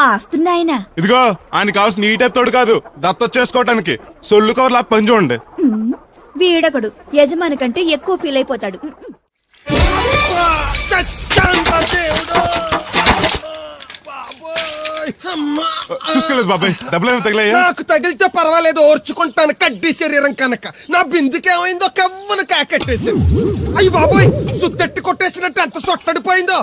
ఆస్తున్నాయన? ఇదిగో ఆయన కావాల్సిన ఈ టైప్ తోడు కాదు, దత్త చేసుకోవటానికి సొల్లు కవర్లా పని చూడండి. వీడకడు యజమాని కంటే ఎక్కువ ఫీల్ అయిపోతాడు. చూసుకోలేదు బాబాయ్, డబ్బులు తగిలాయా? నాకు తగిలితే పర్వాలేదు, ఓర్చుకుంటాను. కడ్డీ శరీరం కనుక నా బిందుకేమైందో కవ్వను కాకెట్టేసింది. అయ్యి బాబోయ్, సుత్తెట్టి కొట్టేసినట్టు ఎంత సొట్టడిపోయిందో.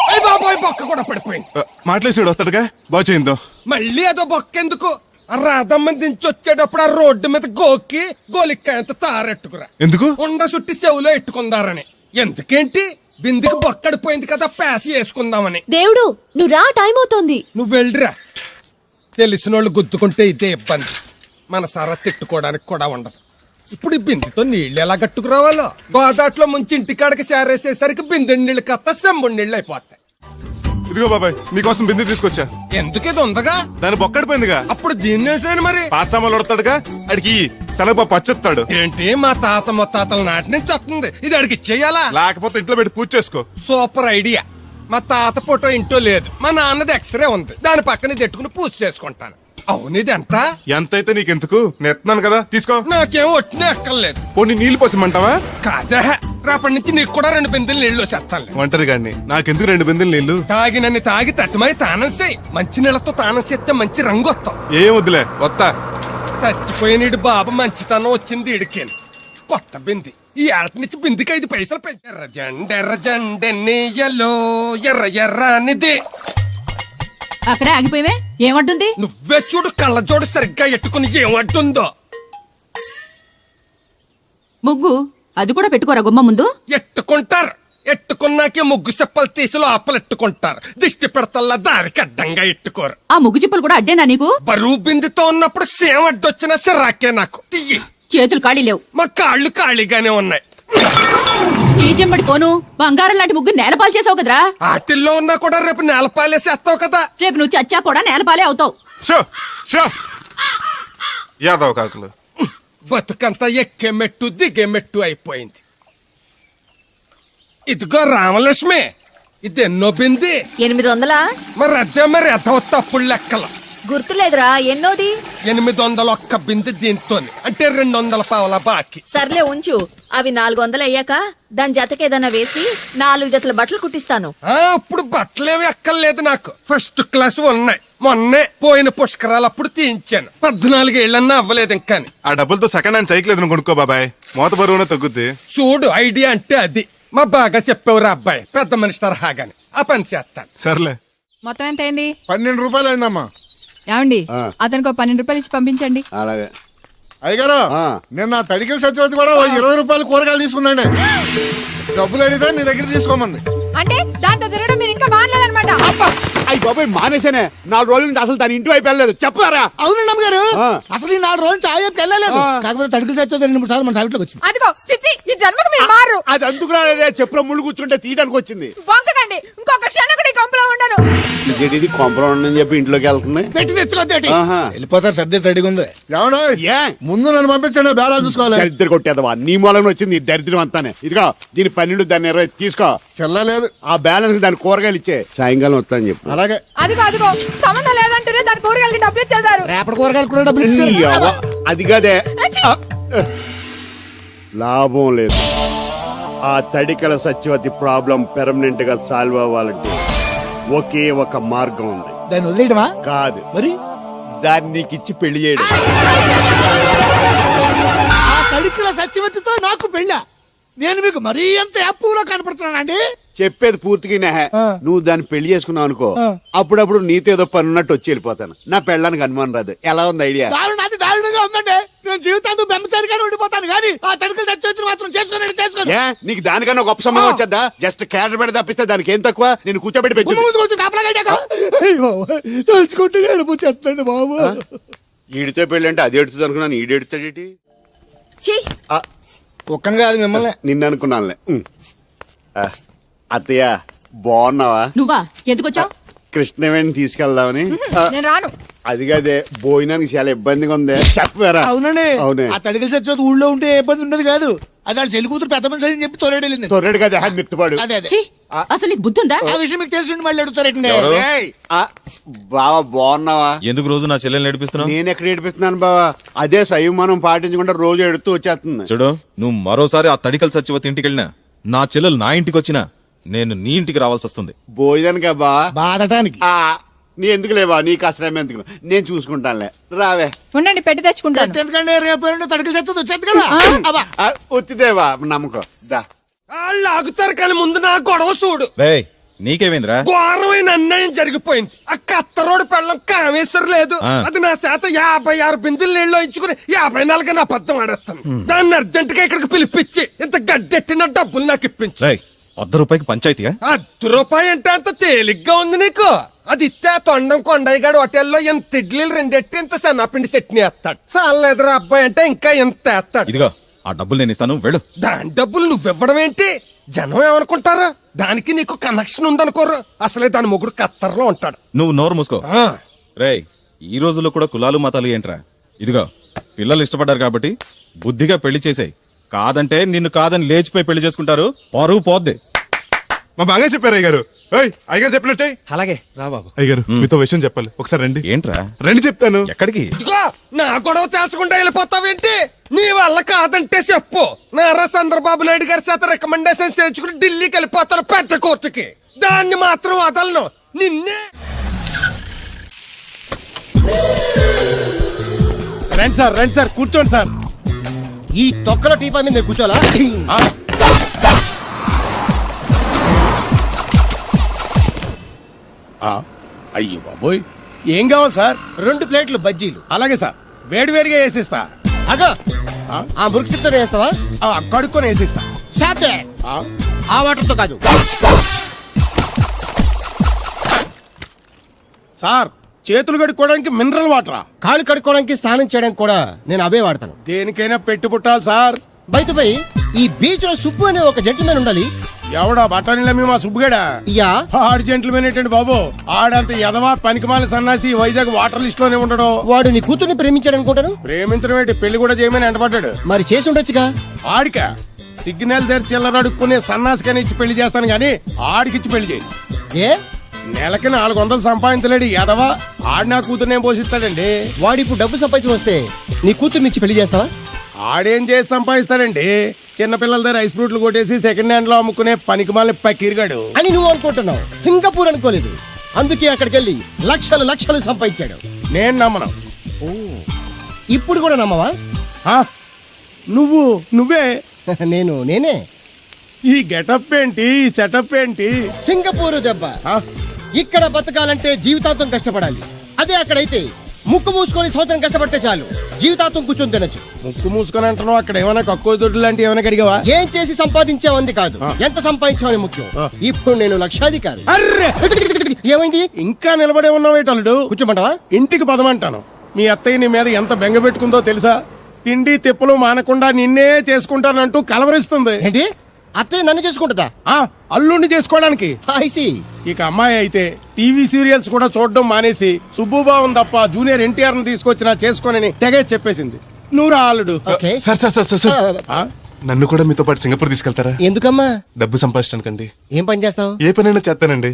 అయ్యి బాబోయ్, బొక్క కూడా పడిపోయింది. మాట్లాడేసాడు వస్తాడుగా, బాగు చేయిందో. మళ్ళీ అదో బొక్కెందుకు? రాధమ్మ దించి వచ్చేటప్పుడు ఆ రోడ్డు మీద గోకి గోలిక్కాయంత తారెట్టుకురా. ఎందుకు? ఉండ సుట్టి చెవులో ఎట్టుకుందారని. ఎందుకేంటి? బిందుకి బొక్కడిపోయింది కదా, పేసి వేసుకుందామని. దేవుడు నువ్వు రా, టైం అవుతోంది. నువ్వు వెళ్ళిరా. తెలిసినోళ్ళు గుద్దుకుంటే ఇదే ఇబ్బంది, మన సర తిట్టుకోవడానికి కూడా ఉండదు. ఇప్పుడు ఈ బిందెతో నీళ్ళు ఎలా కట్టుకురావాలో. గోదాట్లో ముంచి ఇంటికాడకి సేరేసేసరికి బిందె నీళ్ళు కత్త సెంబుడి నీళ్ళు అయిపోతాయి. ఇదిగో బాబాయ్, మీకోసం బిందె తీసుకొచ్చా. ఎందుకు ఇది ఉందగా? దాని బొక్కడిపోయిందిగా. అప్పుడు దీన్ని వేసాను మరి. పాత సామాన్లు వడతాడుగా, అడిగి శనగపప్పు పచ్చొత్తాడు. ఏంటి మా తాత ముత్తాతల నాటి నుంచి వస్తుంది, ఇది అడిగి ఇచ్చేయాలా? లేకపోతే ఇంట్లో పెట్టి పూజ చేసుకో. Super idea. మా తాత ఫోటో ఇంట్లో లేదు, మా నాన్నది ఎక్స్రే ఉంది, దాని పక్కన తెట్టుకుని పూజ చేసుకుంటాను. అవును, ఇది ఎంత? ఎంతైతే నీకెందుకు, నెత్తున్నాను కదా, తీసుకో. నాకేం ఒట్టినే ఎక్కర్లేదు. పోనీ నీళ్ళు పోసిమంటావా? కాదా, రేపటి నుంచి నీకు కూడా 2 బిందెలు నీళ్లు వచ్చేస్తాను. ఒంటరి గాని నాకెందుకు 2 బిందెలు నీళ్లు? తాగినన్ని తాగి తట్టుమై తానం చేయి. మంచి నీళ్ళతో తానం చేస్తే మంచి రంగు వస్తాం. ఏం వద్దులే, వస్తా. చచ్చిపోయినీడు బాబు మంచితనం వచ్చింది ఇడికేను. కొత్త బింది ఈ ఆట నుంచి బిందికి 5 పైసలు పెంచి. ఎర్రజెండెన్నీయలో ఎర్ర ఎర్రనిది. అక్కడే ఆగిపోయావే, ఏమంటుంది? నువ్వే చూడు, కళ్ళజోడు సరిగ్గా ఎట్టుకుని ఏమంటుందో. ముగ్గు అది కూడా పెట్టుకోరా గుమ్మ ముందు. ఎట్టుకుంటారు, ఎట్టుకున్నాకే ముగ్గు చెప్పలు తీసి లోపలెట్టుకుంటారు. దిష్టి పెడతల్లా దారికి అడ్డంగా ఎట్టుకోరు. ఆ ముగ్గు చిప్పలు కూడా అడ్డేనా నీకు? బరువు బిందుతో ఉన్నప్పుడు సేమ అడ్డొచ్చినా సిరాకే నాకు. తీయి. చేతులు ఖాళీ లేవు. మా కాళ్ళు ఖాళీగానే ఉన్నాయి. ఈ చెంబడి పోను బంగారం లాంటి ముగ్గు నేలపాలు చేసావు కదరా. ఆటిల్లో ఉన్నా కూడా రేపు నేలపాలేసేస్తావు కదా. రేపు నువ్వు చచ్చా కూడా నేలపాలే అవుతావు. యాదవ్ కాకులు. బతుకంతా ఎక్కే మెట్టు దిగే మెట్టు అయిపోయింది. ఇదిగో రామలక్ష్మి, ఇది ఎన్నో బింది? 800. మరి అదే మరి ఎదవ తప్పుడు లెక్కలు. గుర్తులేదురా, ఎన్నోది? 800 బింది దీంతో, అంటే 200 పావల బాకీ. సర్లే ఉంచు, అవి 400 అయ్యాక దాని జతకేదన్నా వేసి 4 జతల బట్టలు కుట్టిస్తాను. ఇప్పుడు బట్టలేవి ఎక్కర్లేదు నాకు, ఫస్ట్ క్లాస్ ఉన్నాయి. మొన్నే పోయిన పుష్కరాలు అప్పుడు తీయించాను. 14 ఏళ్ళన్నా అవ్వలేదు ఇంకా. ఆ డబ్బులతో సెకండ్ హ్యాండ్ సైకిల్ ఏదైనా కొనుక్కో బాబాయ్, మోత బరువునే తగ్గుద్ది. చూడు, ఐడియా అంటే అది. మా బాగా చెప్పేవారు అబ్బాయి, పెద్ద మనిషి తరహాగాని. ఆ పని చేస్తాను. సర్లే. మొత్తం ఎంత అయింది? 12 రూపాయలు అయిందమ్మా. ఏమండి, అతనికి 12 రూపాయలు ఇచ్చి పంపించండి. అలాగే అయ్యగారు, నిన్న తడికిల సత్యవతి కూడా 20 రూపాయలు కూరగాయలు తీసుకుందండి. డబ్బులు అడిగితే నీ దగ్గర తీసుకోమంది. అంటే దాంతో తిరగడం మీరు ఇంకా మానలేదన్నమాట. అయ్యి బాబాయ్, మానేశానే. 4 రోజుల నుంచి అసలు దాని ఇంటి వైపు వెళ్ళలేదు. చెప్పారా? అవునండి అమ్మగారు, అసలు ఈ 4 రోజులు చాయ్ వెళ్ళలేదు. కాకపోతే తడికిల సత్యవతి 2-3 సార్లు మన సైట్లోకి వచ్చింది. అదిగో చిచ్చి, ఈ జన్మకు మీరు మారు. అది అందుకు రాలేదే, చెప్పులో ముళ్ళు కూర్చుంటే తీయడానికి వచ్చింది. బొంకకండి, ఇంకొక క్షణం కూడా ఈ కొంపలో ఉండను. ఇది కొంపరం ఉండని చెప్పి ఇంట్లోకి వెళ్తుంది. పెట్టి తెచ్చుకోద్దేటి, ఆహా. వెళ్ళిపోతారు. సర్దే రెడీగా ఉంది. ఏమన్నా ముందు నన్ను పంపించండి, బేరాలు చూసుకోవాలి. దరిద్ర కొట్టేదవా, నీ మూలంగా వచ్చింది ఈ దరిద్రం అంతానే. ఇదిగో దీని 12, దాన్ని 20 తీసుకో. చెల్లలేదు. ఆ బ్యాలెన్స్ దాని కూరగాయలు ఇచ్చే, సాయంకాలం వస్తా అని చెప్పు. అలాగే. అదిగో అదిగో, సంబంధం లేదంటూనే దాని కూరగాయలకి డబ్బులు ఇచ్చేశారు. రేపటి కూరగాయలు కూడా డబ్బులు ఇచ్చారు. అది కదే, లాభం లేదు. ఆ తడికల సత్యవతి ప్రాబ్లం పెర్మనెంట్ గా సాల్వ్ అవ్వాలంటే ఒకే ఒక మార్గం ఉంది. దాన్ని వదిలేయడమా? కాదు మరి దాన్ని నీకు ఇచ్చి పెళ్లి చేయడం. ఆ తడికిల సత్యవతితో నాకు పెళ్ళా? నేను మీకు మరీ ఎంత అప్పులో కనపడుతున్నానండి? చెప్పేది పూర్తిగా నెహ. నువ్వు దాన్ని పెళ్లి చేసుకున్నావు అనుకో, అప్పుడప్పుడు నీతో ఏదో పని ఉన్నట్టు వచ్చి వెళ్ళిపోతాను. నా పెళ్ళానికి అనుమానం రాదు. ఎలా ఉంది ఐడియా? అది దారుణంగా ఉందండి. నేను జీవితాంతం బెమ్మసారిగానే ఉండిపోతాను కానీ ఆ తడికలు సత్యవతిని మాత్రం చేసుకోను. ఏ నీకు దానికన్నా గొప్ప సంబంధం వచ్చేద్దా? జస్ట్ క్యారెట్ పెడితే తప్పిస్తే దానికి ఏం తక్కువ? నేను కూర్చోబెట్టి పెంచు. తలుచుకుంటే వెళ్ళిపోతుంది బాబు. ఈడితో పెళ్ళి అంటే అది ఎడుతుంది అనుకున్నాను. ఈడు ఎడుతాడేటి? ఒక్కని కాదు మిమ్మల్ని. నిన్ను అనుకున్నానులే. అత్తయ్య బాగున్నావా? నువ్వా ఎందుకు వచ్చావు? కృష్ణవేణి తీసుకెళ్దామని. నేను రాను. అది కాదే, భోజనానికి చాలా ఇబ్బందిగా ఉంది. చెప్పారా? అవునండి. అవునే. ఆ తడికలు సత్యవతి ఊళ్ళో ఉంటే ఏ ఇబ్బంది ఉండదు కాదు. అది వాళ్ళ చెల్లి కూతురు పెద్ద మనిషి అని చెప్పి తోలేడెళ్ళింది. తొర్రెడు కదా మిత్తుపాడు. అదే అదే. ఛీ, అసలు నీకు బుద్ధి ఉందా? ఆ విషయం మీకు తెలిసి మళ్ళీ అడుగుతారండి. బావా బాగున్నావా? ఎందుకు రోజు నా చెల్లెల్ని నడిపిస్తున్నావు? నేను ఎక్కడ ఏడిపిస్తున్నాను బావా? అదే సంయమనం పాటించకుండా రోజు ఎడుతూ వచ్చేస్తుంది. చూడు, నువ్వు మరోసారి ఆ తడికల సత్యవతి ఇంటికి వెళ్ళినా, నా చెల్లెలు నా ఇంటికి వచ్చినా, నేను నీ ఇంటికి రావాల్సి వస్తుంది. భోజనానికి బా బాధటానికి. నీ ఎందుకు లేవా? నీకు అసలు ఎందుకు? నేను చూసుకుంటానులే. రావే. ఉండండి పెట్టి తెచ్చుకుంటాను. ఎందుకంటే రేపు తడికలు సత్యవతి వచ్చేది కదా. ఒత్తిదేవా నమ్మకం. దా వాళ్ళు ఆగుతారు కానీ ముందు నా గొడవ చూడు. రేయ్, నీకేమైందిరా? ఘోరమైన అన్యాయం జరిగిపోయింది. ఆ కత్తరోడు పెళ్ళం కామేశ్వర లేదు. అది నా శాత 56 బిందులు నీళ్ళు ఇచ్చుకుని 54 నా అబద్ధం ఆడేస్తాను. దాన్ని అర్జెంట్ గా ఇక్కడికి పిలిపించి ఇంత గడ్డెట్టిన డబ్బులు నాకు ఇప్పించు. రేయ్, ₹100 పంచాయతీగా? ₹1 అంటే అంత తేలిగ్గా ఉంది నీకు? అది ఇస్తే తొండం కొండయ్యగాడు హోటల్లో ఎంత ఇడ్లీలు 2 ఎట్టి ఇంత సన్నపిండి చట్నీ వేస్తాడు. చాలేదురా అబ్బాయి అంటే ఇంకా ఎంత వేస్తాడు. ఇదిగో ఆ డబ్బులు నేను ఇస్తాను, వెళ్ళు. దాని డబ్బులు నువ్వివ్వడం ఏంటి? జనం ఏమనుకుంటారు? దానికి నీకు కనెక్షన్ ఉందనుకోరు. అసలే దాని మొగుడు కత్తర్లో ఉంటాడు. నువ్వు నోరు మూసుకో. రేయ్, ఈ రోజుల్లో కూడా కులాలు మతాలు ఏంట్రా? ఇదిగో పిల్లలు ఇష్టపడ్డారు కాబట్టి బుద్ధిగా పెళ్లి చేసేయ్. కాదంటే నిన్ను కాదని లేచిపోయి పెళ్లి చేసుకుంటారు. పరువు పోద్ది. మా బాగా చెప్పారు అయ్యగారు. అయ్యగారు చెప్పినట్టే. అలాగే రా బాబు. అయ్యగారు మీతో విషయం చెప్పాలి. ఒకసారి రండి. ఏంట్రా? రండి చెప్తాను. ఎక్కడికి? ఇదిగో నా గొడవ తెలుసుకుంటా వెళ్ళిపోతావేంటి? నీ వల్ల కాదంటే చెప్పు. నారా చంద్రబాబు నాయుడు గారి చేత రికమెండేషన్ చేయించుకుని ఢిల్లీకి వెళ్ళిపోతాను పెద్ద కోర్టుకి. దాన్ని మాత్రం వదలను. నిన్నే. రండి సార్ కూర్చోండి సార్. ఈ తొక్కల టీపా మీద కూర్చోలా? అయ్యో బాబోయ్, ఏం కావాలి సార్? 2 ప్లేట్లు బజ్జీలు. అలాగే సార్, వేడివేడిగా వేసిస్తా. అగో ఆ మురుకుతో వేస్తావా? కడుక్కొని వేసిస్తా. Stop they. ఆ వాటర్తో కాదు సార్, చేతులు కడుక్కోవడానికి మినరల్ వాటరా? కాళ్ళు కడుక్కోవడానికి స్నానం చేయడానికి కూడా నేను అవే వాడతాను. దేనికైనా పెట్టి పుట్టాలి సార్. బయటపై ఈ బీచ్ లో సుబ్బు అనే ఒక జెంటిల్మెన్ ఉండాలి. ఎవడా బఠానీల మా సుబ్బుగడా? యా. ఆడు జెంట్లమెన్ ఏంటండి బాబు? ఆడంత ఎదవా పనికిమాల సన్నాసి వైజాగ్ వాటర్ లిస్ట్ లోనే ఉండడు. వాడు నీ కూతుర్ని ప్రేమించాడు అనుకుంటాను. ప్రేమించడం ఏంటి, పెళ్లి కూడా చేయమని ఎంటపడ్డాడు. మరి చేసి ఉండొచ్చుగా. ఆడిక సిగ్నల్ దగ్గర చిల్లర అడుక్కునే సన్నాసికని ఇచ్చి పెళ్లి చేస్తాను గానీ ఆడికిచ్చి పెళ్లి చేయి. ఏ నెలకి 400 సంపాదించలేడు ఎదవా. ఆడి నా కూతురు నేను పోషిస్తాడండి. వాడు ఇప్పుడు డబ్బు సంపాదించి వస్తే నీ కూతుర్ని ఇచ్చి పెళ్లి చేస్తావా? ఆడేం చేసి సంపాదిస్తాడండి? చిన్నపిల్లల దగ్గర ఐస్ ఫ్రూట్లు కొట్టేసి సెకండ్ హ్యాండ్ లో అమ్ముకునే పనికిమాల పకీర్గాడు అని నువ్వు అనుకుంటున్నావు. సింగపూర్ అనుకోలేదు. అందుకే అక్కడికి వెళ్ళి లక్షలు సంపాదించాడు. నేను నమ్మను. ఇప్పుడు కూడా నమ్మవా? నువ్వే నేనే. ఈ గెటప్ ఏంటి, ఈ సెటప్ ఏంటి? సింగపూర్ దెబ్బ. ఇక్కడ బతకాలంటే జీవితాంతం కష్టపడాలి. అదే అక్కడైతే ముక్కు మూసుకొని సంవత్సరం కష్టపడితే చాలు, జీవితాంతం కూర్చొని తినచ్చు. ముక్కు మూసుకొని అంటున్నావు, అక్కడ ఏమైనా కక్కువ దొడ్డు లాంటి ఏమైనా కడిగావా? ఏం చేసి సంపాదించావంది కాదు, ఎంత సంపాదించావని ముఖ్యం. ఇప్పుడు నేను లక్షాధికారి. అర్రే, ఏమైంది? ఇంకా నిలబడే ఉన్నావు అల్లుడు? కూర్చోమంటావా? ఇంటికి పదమంటాను. మీ అత్తయ్య నీ మీద ఎంత బెంగ పెట్టుకుందో తెలుసా? తిండి తిప్పలు మానకుండా నిన్నే చేసుకుంటానంటూ కలవరిస్తుంది. ఏంటి? అత్తయ్య నన్ను చేసుకుంటుందా? అల్లుడిని చేసుకోవడానికి. ఇక అమ్మాయి అయితే టీవీ సీరియల్స్ కూడా చూడడం మానేసి సుబ్బుబాబు తప్ప జూనియర్ ఎన్టీఆర్ ని తీసుకొచ్చినా చేసుకోనని తెగే చెప్పేసింది. నువ్వు రా అల్లుడు. సార్ నన్ను కూడా మీతో పాటు సింగపూర్ తీసుకెళ్తారా? ఎందుకమ్మా? డబ్బు సంపాదించడానికండి. ఏం పని చేస్తావు? ఏ పనైనా చేస్తానండి.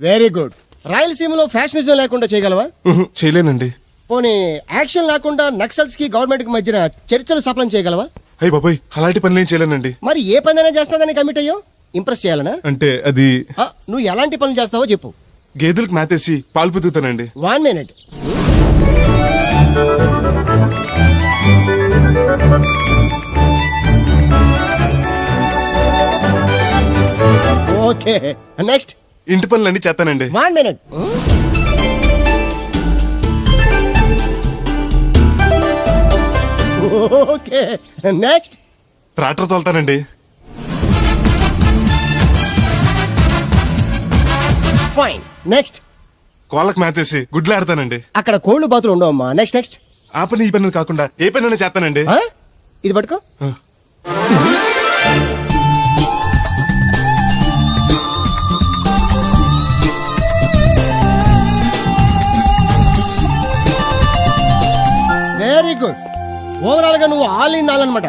Very good. రాయలసీమలో ఫ్యాషనిజం లేకుండా చేయగలవా? చేయలేనండి. పోనీ యాక్షన్ లేకుండా నక్సల్స్ కి గవర్నమెంట్ కి మధ్యన చర్చలు సఫలం చేయగలవా? అయ్యి బాబాయ్, అలాంటి పనులు ఏం చేయలేనండి. మరి ఏ పనైనా చేస్తాదని కమిట్ అయ్యో? ఇంప్రెస్ చేయాలనా? అంటే అది నువ్వు ఎలాంటి పనులు చేస్తావో చెప్పు. గేదెలకు మేతేసి పాలు పుతుతానండి. 1 minute. ఓకే నెక్స్ట్ ఇంటి పనులన్నీ చేస్తానండి. 1 minute. ఓకే నెక్స్ట్ ట్రాక్టర్ తోలుతానండి. ఫైన్ నెక్స్ట్ కోళ్ళకి మేతేసి గుడ్లు ఆడతానండి. అక్కడ కోళ్ళు బాతులు ఉండవమ్మా. నెక్స్ట్ నెక్స్ట్ ఆ పని ఈ పని కాకుండా ఏ పని చేస్తానండి. ఇది పట్టుకో. Very good. ఓవరాల్ గా నువ్వు ఆల్ ఇన్ ఆల్ అనమాట.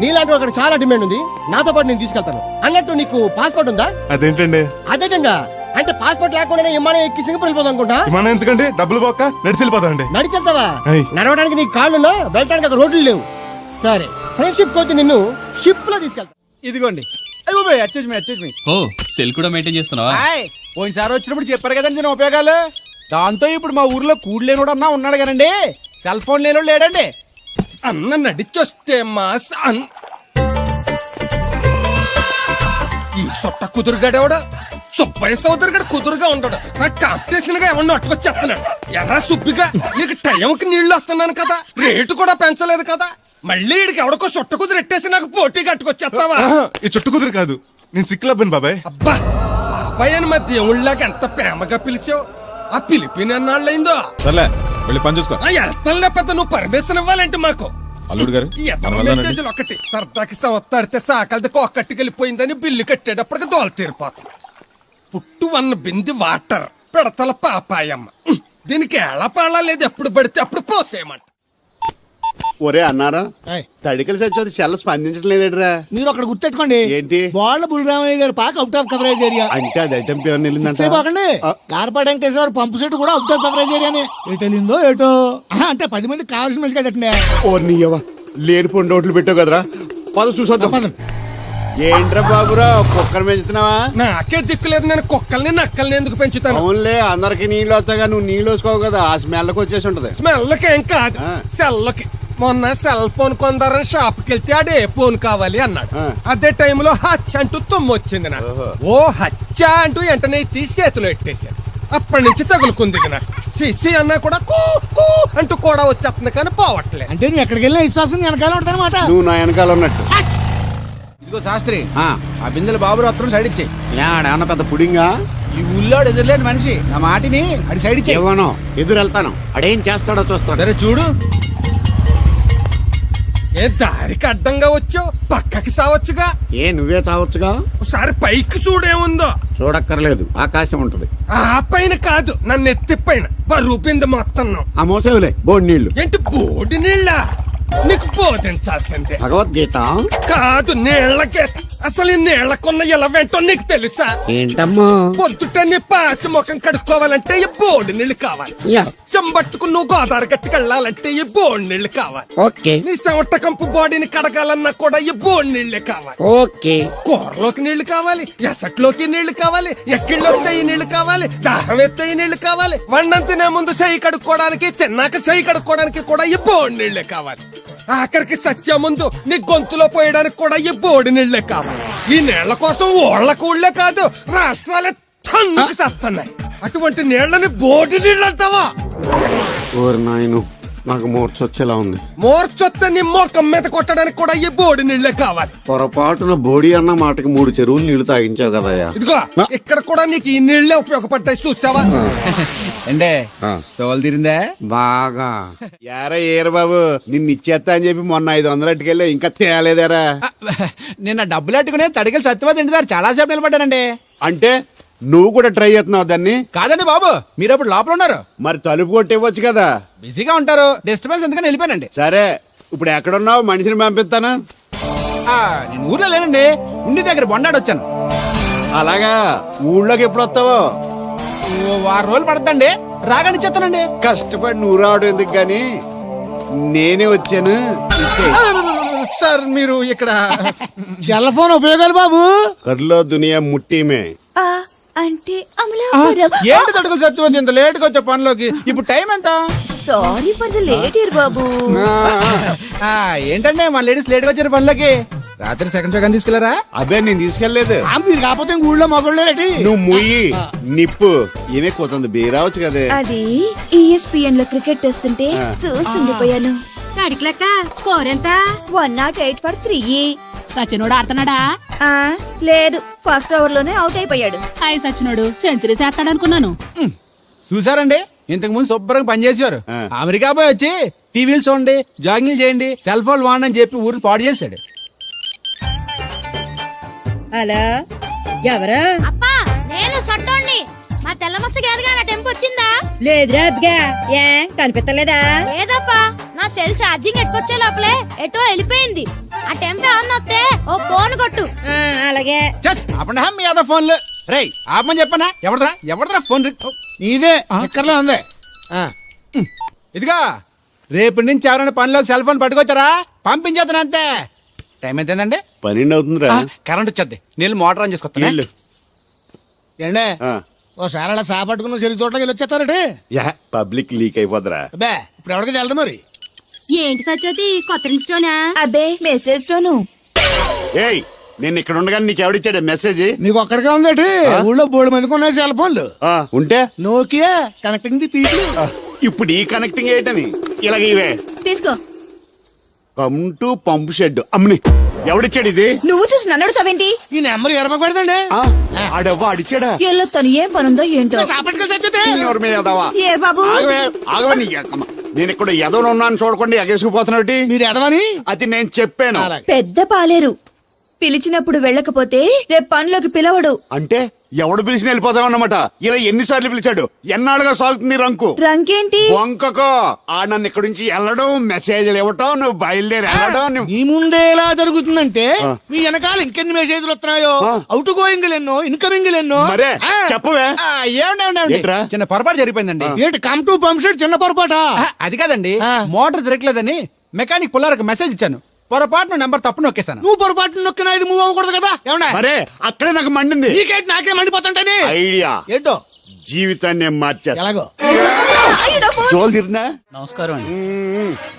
నీలాంటి అక్కడ చాలా డిమాండ్ ఉంది. నాతో పాటు నేను తీసుకెళ్తాను. అన్నట్టు నీకు పాస్పోర్ట్ ఉందా? అదేంటండి? అదేటంగా అంటే పాస్పోర్ట్ లేకుండానే విమానం ఎక్కి సింగపూర్ వెళ్ళిపోదాం అనుకుంటా. విమానం ఎందుకండి? డబ్బులు పోక నడిచి వెళ్ళిపోతానండి. నడిచి వెళ్తావా? అయ్. నడవడానికి నీకు కాళ్ళున్నా, వెళ్ళడానికి అక్కడ రోడ్లు లేవు. సరే, ఫ్రెండ్షిప్ కోతి నిన్ను షిప్ లో తీసుకెళ్తా. ఇదిగోండి. అచ్చేజ్ మీ ఓ సెల్ కూడా మెయింటైన్ చేస్తున్నావా? పోయినసారి వచ్చినప్పుడు చెప్పారు కదండి నేను ఉపయోగాలు. దాంతో ఇప్పుడు మా ఊర్లో కూడలేనోడు అన్నా ఉన్నాడు కదండి. సెల్ ఫోన్ లేనోడు లేడండి. అన్న నడిచొస్తే మాస్ ఈ సొట్ట కుదురుగాడేవాడు సుబ్బయ్య సోదరు గడు కుదురుగా ఉంటాడు. నాకు కాంపిటీషన్ గా ఎవరిని అట్టుకొచ్చేస్తున్నాడు. ఎర్రా సుబ్బిగా నీకు టైంకి నీళ్లు వస్తున్నాను కదా, రేటు కూడా పెంచలేదు కదా, మళ్ళీ ఇడికి ఎవడికో సొట్ట కుదురు ఎట్టేసి నాకు పోటీ కట్టుకొచ్చేస్తావా? ఈ చుట్టు కుదురు కాదు, నేను సిక్కులబ్బాను బాబాయ్. అబ్బా బాబాయ్ అని మా దేవుళ్ళకి ఎంత ప్రేమగా పిలిచావు. ఆ పిలిపిన ఎన్నాళ్ళైందో. సర్లే వెళ్ళి పని చూసుకో. వెళ్తానులే పెద్ద, నువ్వు పర్మిషన్ ఇవ్వాలంటే మాకు. అల్లుడు గారు ఈ ఎదవ మెసేజ్లు ఒకటి సరదాకి సంవత్సరాడితే సాకలితే కొక్కట్టుకెళ్ళిపోయిందని బిల్లు కట్టేటప్పటికి దోల తీరిపోతుంది. పుట్టు 1 బింది వాటర్ పెడతల పాపాయమ్మ. దీనికి ఎలా పాడా లేదు, ఎప్పుడు పడితే అప్పుడు పోసేయమంట. ఒరే అన్నారా, తడికలు చచ్చి సెల్ల స్పందించడం లేదేట్రా? మీరు అక్కడ గుర్తెట్టుకోండి. ఏంటి? బాళ్ళ బుల్లిరామయ్య గారి పాక అవుట్ ఆఫ్ కవరేజ్ ఏరియా. అంటే అది ఐటమ్ పేరు వెళ్ళిందంటే బాగండి. గార్పాడు వెంకటేశ్వర పంపు సెట్ కూడా అవుట్ ఆఫ్ కవరేజ్ ఏరియానే. ఎటు వెళ్ళిందో ఏటో. అంటే 10 మంది కావాల్సిన మనిషి కదండి. ఓ నీయవా, లేని పొండి రోడ్లు పెట్టావు కదరా. పద చూసొద్దాం. ఏంట్రా బాబురా, కుక్కర్ పెంచుతున్నావా? నాకే దిక్కులేదు, నేను కుక్కల్ని నక్కల్ని ఎందుకు పెంచుతాను? అవునులే, అందరికి నీళ్ళు వస్తాగా నువ్వు నీళ్ళు వేసుకోవు కదా, ఆ స్మెల్కి వచ్చేసి ఉంటది. స్మెల్కి ఏం కాదు, సెల్లకి. మొన్న సెల్ ఫోన్ కొందరని షాప్కి వెళ్తే ఆడే ఫోన్ కావాలి అన్నాడు. అదే టైంలో హచ్చ అంటూ తుమ్ము వచ్చింది నాకు. ఓ హచ్చ అంటూ వెంటనే తీసి చేతిలో ఎట్టేశాడు. అప్పటి నుంచి తగులుకుంది నాకు. సిసి అన్నా కూడా కూ కూ అంటూ కూడా వచ్చేస్తుంది కానీ పోవట్లేదు. అంటే నువ్వు ఎక్కడికి వెళ్ళినా విశ్వాసం వెనకాల ఉంటదన్నమాట. నువ్వు నా వెనకాల ఉన్నట్టు. ఇదిగో శాస్త్రి, ఆ బిందెలు బాబు అత్తరం సైడ్ ఇచ్చేయి. ఏమన్నా పెద్ద పుడింగా? ఈ ఊళ్ళో ఎదురులేని మనిషి నా మాటిని అది సైడ్ ఇచ్చేయి. ఇవ్వను, ఎదురు వెళ్తాను. అడేం చేస్తాడో చూస్తాడు. సరే చూడు. ఏ దారికి అడ్డంగా వచ్చావు, పక్కకి సావచ్చుగా. ఏ నువ్వే చావచ్చుగా. ఒకసారి పైకి చూడేముందో. చూడక్కర్లేదు, ఆకాశం ఉంటది. ఆ పైన కాదు, నన్ను ఎత్తి పైన బరువు పిండి మొత్తం. ఆ మోసేవులే బోడి నీళ్లు. ఏంటి బోడి నీళ్ళ? నీకు బోధించాల్సిందే. భగవద్గీత కాదు, నీళ్ళకే. అసలు ఈ నీళ్లకున్న ఎలా వెంటో నీకు తెలుసా? ఏంటమ్మా? పొద్దుట నీ పాసి ముఖం కడుక్కోవాలంటే ఈ బోడి నీళ్లు కావాలి. చెంబట్టుకు నువ్వు గోదావరి గట్టుకు వెళ్ళాలంటే ఈ బోడి నీళ్లు కావాలి. ఓకే. నీ చెమట కంపు బాడీని కడగాలన్నా కూడా ఈ బోడి నీళ్లే కావాలి. ఓకే. కూరలోకి నీళ్లు కావాలి, ఎసట్లోకి నీళ్లు కావాలి, ఎక్కిళ్ళొస్తే ఈ నీళ్లు కావాలి, దాహం ఎత్తే ఈ నీళ్లు కావాలి, వండం తినే ముందు చెయ్యి కడుక్కోవడానికి, తిన్నాక చెయ్యి కడుక్కోవడానికి కూడా ఈ బోడి నీళ్లే కావాలి. ఆఖరికి సత్య ముందు నీ గొంతులో పోయడానికి కూడా ఈ బోడి నీళ్లే కావాలి. ఈ నీళ్ల కోసం ఓళ్లకు ఊళ్ళే కాదు, రాష్ట్రాలే తన్నుకు చేస్తున్నాయి. అటువంటి నీళ్లని బోడి నీళ్ళు అంటావా? ఓరి నాయను, నాకు మూర్చొచ్చేలా ఉంది. మోర్చొత్తే నీ మోకం మీద కొట్టడానికి కూడా ఈ బోడి నీళ్లే కావాలి. పొరపాటున బోడి అన్న మాటకి 3 చెరువులు నీళ్లు తాగించావు కదయ్యా. ఇదిగో ఇక్కడ కూడా నీకు ఈ నీళ్లే ఉపయోగపడతాయి, చూసావా? అంటే తోలు తీరిందా? బాగా. యారా ఏరు బాబు, నిన్ను ఇచ్చేస్తా అని చెప్పి మొన్న 500 అట్టుకెళ్ళి ఇంకా తేలేదారా? నిన్న డబ్బులు అట్టుకునే తడికలు సత్యవతి ఇంటి దగ్గర చాలా సేపు నిలబడ్డానండి. అంటే నువ్వు కూడా ట్రై చేస్తున్నావు దాన్ని? కాదండి బాబు, మీరు అప్పుడు లోపల ఉన్నారు. మరి తలుపు కొట్టివ్వచ్చు కదా. బిజీగా ఉంటారు, డిస్టర్బెన్స్ ఎందుకని వెళ్ళిపోయానండి. సరే, ఇప్పుడు ఎక్కడున్నావు? మనిషిని పంపిస్తాను. నేను ఊర్లో లేనండి, ఉండి దగ్గర బొండాడు వచ్చాను. అలాగా, ఊళ్ళోకి ఎప్పుడు వస్తావో? 6 రోజులు పడద్దండి, రాగానే చెప్తానండి. కష్టపడి నువ్వు రావడం ఎందుకు గాని, నేనే వచ్చాను. సార్ మీరు ఇక్కడ సెల్ ఫోన్ ఉపయోగాలు బాబు. కర్లో దునియా ముట్టిమే. అంటే ఏంటి తడుకులు సత్యవతి ఇంత లేట్ గా వచ్చే పనిలోకి? ఇప్పుడు టైం ఎంత? Sorry for the late year బాబు. ఏంటంటే మన లేడీస్ లేట్ గా వచ్చారు పనిలోకి. రాత్రి సెకండ్ షో కానీ తీసుకెళ్లారా? అబ్బే నేను తీసుకెళ్లేదు. మీరు కాకపోతే ఇంక ఊళ్ళో మగోళ్ళేటి నువ్వు ముయ్యి నిప్పు ఏమే పోతుంది బీరావచ్చు కదే. అది ఈఎస్పిఎన్ లో క్రికెట్ టెస్తుంటే చూస్తుండిపోయాను. కడిక్లక్క స్కోర్ ఎంత? 108 for 3. సచినోడు ఆడుతున్నాడా? లేదు, ఫస్ట్ ఓవర్ లోనే అవుట్ అయిపోయాడు. హాయ్ సచినోడు సెంచరీ చేస్తాడనుకున్నాను. చూసారండి, ఇంతకు ముందు శుభ్రంగా పనిచేసేవారు. అమెరికా పోయి వచ్చి టీవీలు చూడండి, జాగింగ్లు చేయండి, సెల్ ఫోన్ వాడండి అని చెప్పి ఊరు పాడు చేశాడు. అలా ఎవరా? అప్పా నేను సట్టోణ్ణి. మా తెల్లమచ్చ గేదగా నా టెంపు వచ్చిందా? లేదురా అబ్బిగా, ఏ కనిపించలేదా? లేదప్పా, నా సెల్ ఛార్జింగ్ ఎక్కొచ్చే లోపలే ఎటో వెళ్ళిపోయింది. ఆ టెంపు ఆన్ వస్తే ఓ ఫోన్ కొట్టు. అలాగే. అప్పుడు మీ అదో ఫోన్లు రేయ్ ఆపమని చెప్పనా? ఎవడరా ఫోన్ ఇదే ఎక్కర్లో ఉంది. ఇదిగా రేపటి నుంచి ఎవరైనా పనిలోకి సెల్ ఫోన్ పట్టుకొచ్చారా పంపించేస్తాను అంతే. టైం ఎంతేనండి? 12 అవుతుందిరా. కరెంట్ వచ్చేది, నీళ్ళు మోటార్ ఆన్ చేసుకొస్తాను. వెళ్ళు. ఏండే ఆ. ఓసారి అలా సాపట్టుకున్న చెరుకు తోటలోకి వెళ్ళి వచ్చేస్తారటే. యా పబ్లిక్ లీక్ అయిపోద్రా. అబ్బే ఇప్పుడు ఎవరికి వెళ్దాం మరి. ఏంటి సత్యవతి కొత్త ఇన్స్టోనా? అబ్బే మెసేజ్ తోను. ఏయ్ నేను ఇక్కడ ఉండగానే నీకు ఎవడిచ్చాడు మెసేజ్? నీకు ఒక్కడికే ఉందేటి? ఊళ్ళో 3 మందికి ఉన్నాయి సెల్ ఫోన్లు. ఉంటే నోకియా కనెక్టింగ్ ది పీపుల్. ఇప్పుడు ఈ కనెక్టింగ్ ఏంటని ఇలాగ ఇవే తీసుకో. Come to pump shed. అమ్మని ఎవడిచ్చాడు ఇది? నువ్వు చూసి నన్ను అడుగుతావేంటి? ఈ నెంబర్ ఎరపక పెడతాండి. ఆడవ్వ అడిచాడా? ఎల్లో తను ఏం పనుందో ఏంటో. సాపట్టుకు సచ్చితే ఎవరి మీద ఎదవా? ఏ బాబు, ఆగవే నీ ఎక్కమ్మ. నేను ఇక్కడ ఎదవను ఉన్నాను చూడకుండా ఎగేసుకుపోతున్నాడు. మీరు ఎదవని అది నేను చెప్పాను. పెద్ద పాలేరు. పిలిచినప్పుడు వెళ్ళకపోతే రేపు పనిలోకి పిలవడు. అంటే ఎవడు పిలిచిన వెళ్ళిపోతామన్నమాట. ఇలా ఎన్నిసార్లు పిలిచాడు? ఎన్నాళ్ళుగా సాగుతుంది రంకు. రంకేంటి? వంకకో ఆ నన్ను ఇక్కడి నుంచి వెళ్ళడం, మెసేజ్లు ఇవ్వటం, నువ్వు బయలుదేరి వెళ్ళడం. మీ ముందే ఎలా జరుగుతుందంటే మీ వెనకాల ఇంకెన్ని మెసేజ్లు వస్తున్నాయో. అవుట్ గోయింగ్ ఎన్నో, ఇన్కమింగ్ ఎన్నో. మరే చెప్పవే. ఏంట్రా? చిన్న పొరపాటు జరిగిపోయిందండి. ఏంటి కమ్ టు పంప్ షెడ్ చిన్న పొరపాట? అది కాదండి, మోటార్ తిరగలేదని మెకానిక్ పుల్లారకు మెసేజ్ ఇచ్చాను. పొరపాటున నెంబర్ తప్పు నొక్కేశాను. నువ్వు పొరపాటు నొక్కినా ఇది మూవ్ అవ్వకూడదు కదా. ఏమన్నా మరే అక్కడే నాకు మండింది. నీకేంటి నాకే మండిపోతుంటని ఐడియా ఏంటో జీవితాన్ని మార్చేస్తా. ఎలాగో జోలు తిరిగినా నమస్కారం అండి.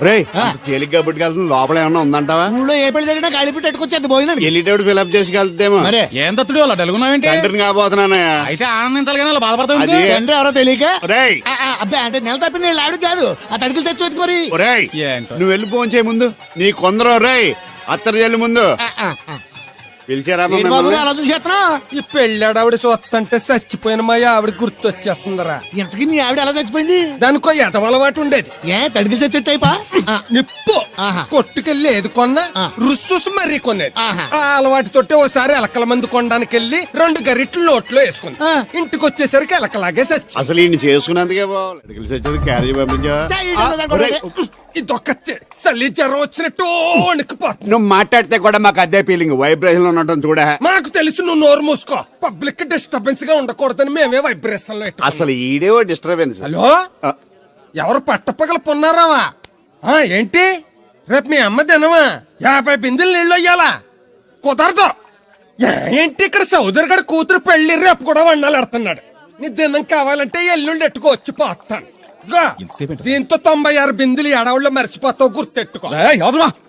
రేయ్ తేలిగ్గా పుట్టుకెళ్తుంది. లోపల ఏమన్నా ఉందంటావా? ఊళ్ళో ఏ పెళ్లి జరిగినా కాళీపిట్టి ఎట్టుకొచ్చేది పోయినా వెళ్ళేటప్పుడు ఫిలప్ చేసి వెళ్తేమో. మరే ఏం తత్తుడు అలా డలుగున్నావేంటి? తండ్రిని కాబోతున్నానయ్యా. అయితే ఆనందించాలి కానీ అలా బాధపడతావు. అది తండ్రి ఎవరో తెలియక. రేయ్ అబ్బాయి అంటే నెల తప్పింది ఆవిడ కాదు. ఆ తడికి తెచ్చి వెతుకు మరి. రేయ్ ఏంటో. నువ్వు వెళ్ళి ఫోన్ చేయ ముందు. నీ కొందరు రేయ్ అత్తరు చెల్లి ముందు పిలిచారా? ఏంటి బాబు అలా చూసేస్తున్నా? ఈ పెళ్ళాడావిడ సొత్తంటే చచ్చిపోయిన మా ఆవిడ గుర్తొచ్చేస్తుందరా. ఇంతకీ మీ ఆవిడ ఎలా చచ్చిపోయింది? దానికో ఎదవలవాటు ఉండేది. ఏ తడికి తెచ్చి టైపా? నిప్పు కొట్టుకెళ్ళి ఏది కొన్నా రుస్సుస్ మరీ కొనేది. ఆ అలవాటుతోటే ఓసారి ఎలకల మందు కొనడానికి వెళ్ళి 2 గరిట్లు నోట్లో వేసుకుంది. ఇంటికి వచ్చేసరికి ఎలకలాగే సచ్చి. అసలు ఈయన చేసుకున్నందుకే బాగుంది. వచ్చేది క్యారేజ్ పంపించా. ఇదొక చలి జ్వరం వచ్చినట్టు వణికిపోతుంది. నువ్వు మాట్లాడితే కూడా మాకు అదే ఫీలింగ్. వైబ్రేషన్ లో ఉండటం చూడ. మాకు తెలుసు, నువ్వు నోరు మూసుకో. పబ్లిక్ డిస్టర్బెన్స్ గా ఉండకూడదని మేమే వైబ్రేషన్ లో అసలు ఈడే డిస్టర్బెన్స్. హలో, ఎవరు పట్టపగల పొన్నారావా? ఏంటి రేపు మీ అమ్మ తినవా? 50 బిందెలు నీళ్ళు అయ్యాలా? కుదరదు. ఏంటి ఇక్కడ సౌదరి గారి కూతురు పెళ్లి రేపు కూడా వండాలి ఎడుతున్నాడు. నీ దినం కావాలంటే ఎల్లుండి ఎట్టుకోవచ్చు పోతాను. దీంతో 96 బిందులు ఎడవుల్లో మర్చిపోతావు. గుర్తెట్టుకో.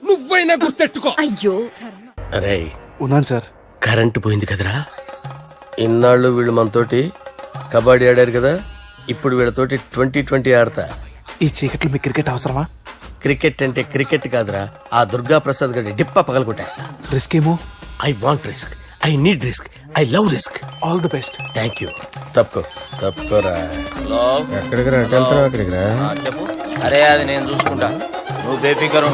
నువ్వైనా గుర్తెట్టుకో. అయ్యో అరే ఉన్నాను సార్. కరెంటు పోయింది కదరా. ఇన్నాళ్ళు వీళ్ళు మనతోటి కబడ్డీ ఆడారు కదా, ఇప్పుడు వీళ్ళతోటి 2020 ఆడతా. ఈ చీకట్లో మీ క్రికెట్ అవసరమా? క్రికెట్ అంటే క్రికెట్ కాదురా, ఆ దుర్గా ప్రసాద్ గారి డిప్ప పగల కొట్టేస్తా. రిస్క్ ఏమో. I want risk, I need risk, I love risk. All the best. Thank you. తప్పుకోరా. ఎక్కడికి రా? వెళ్తారా? అక్కడికి రా. చెప్పు. అరే అది నేను చూసుకుంటా, నువ్వు బేఫికర్.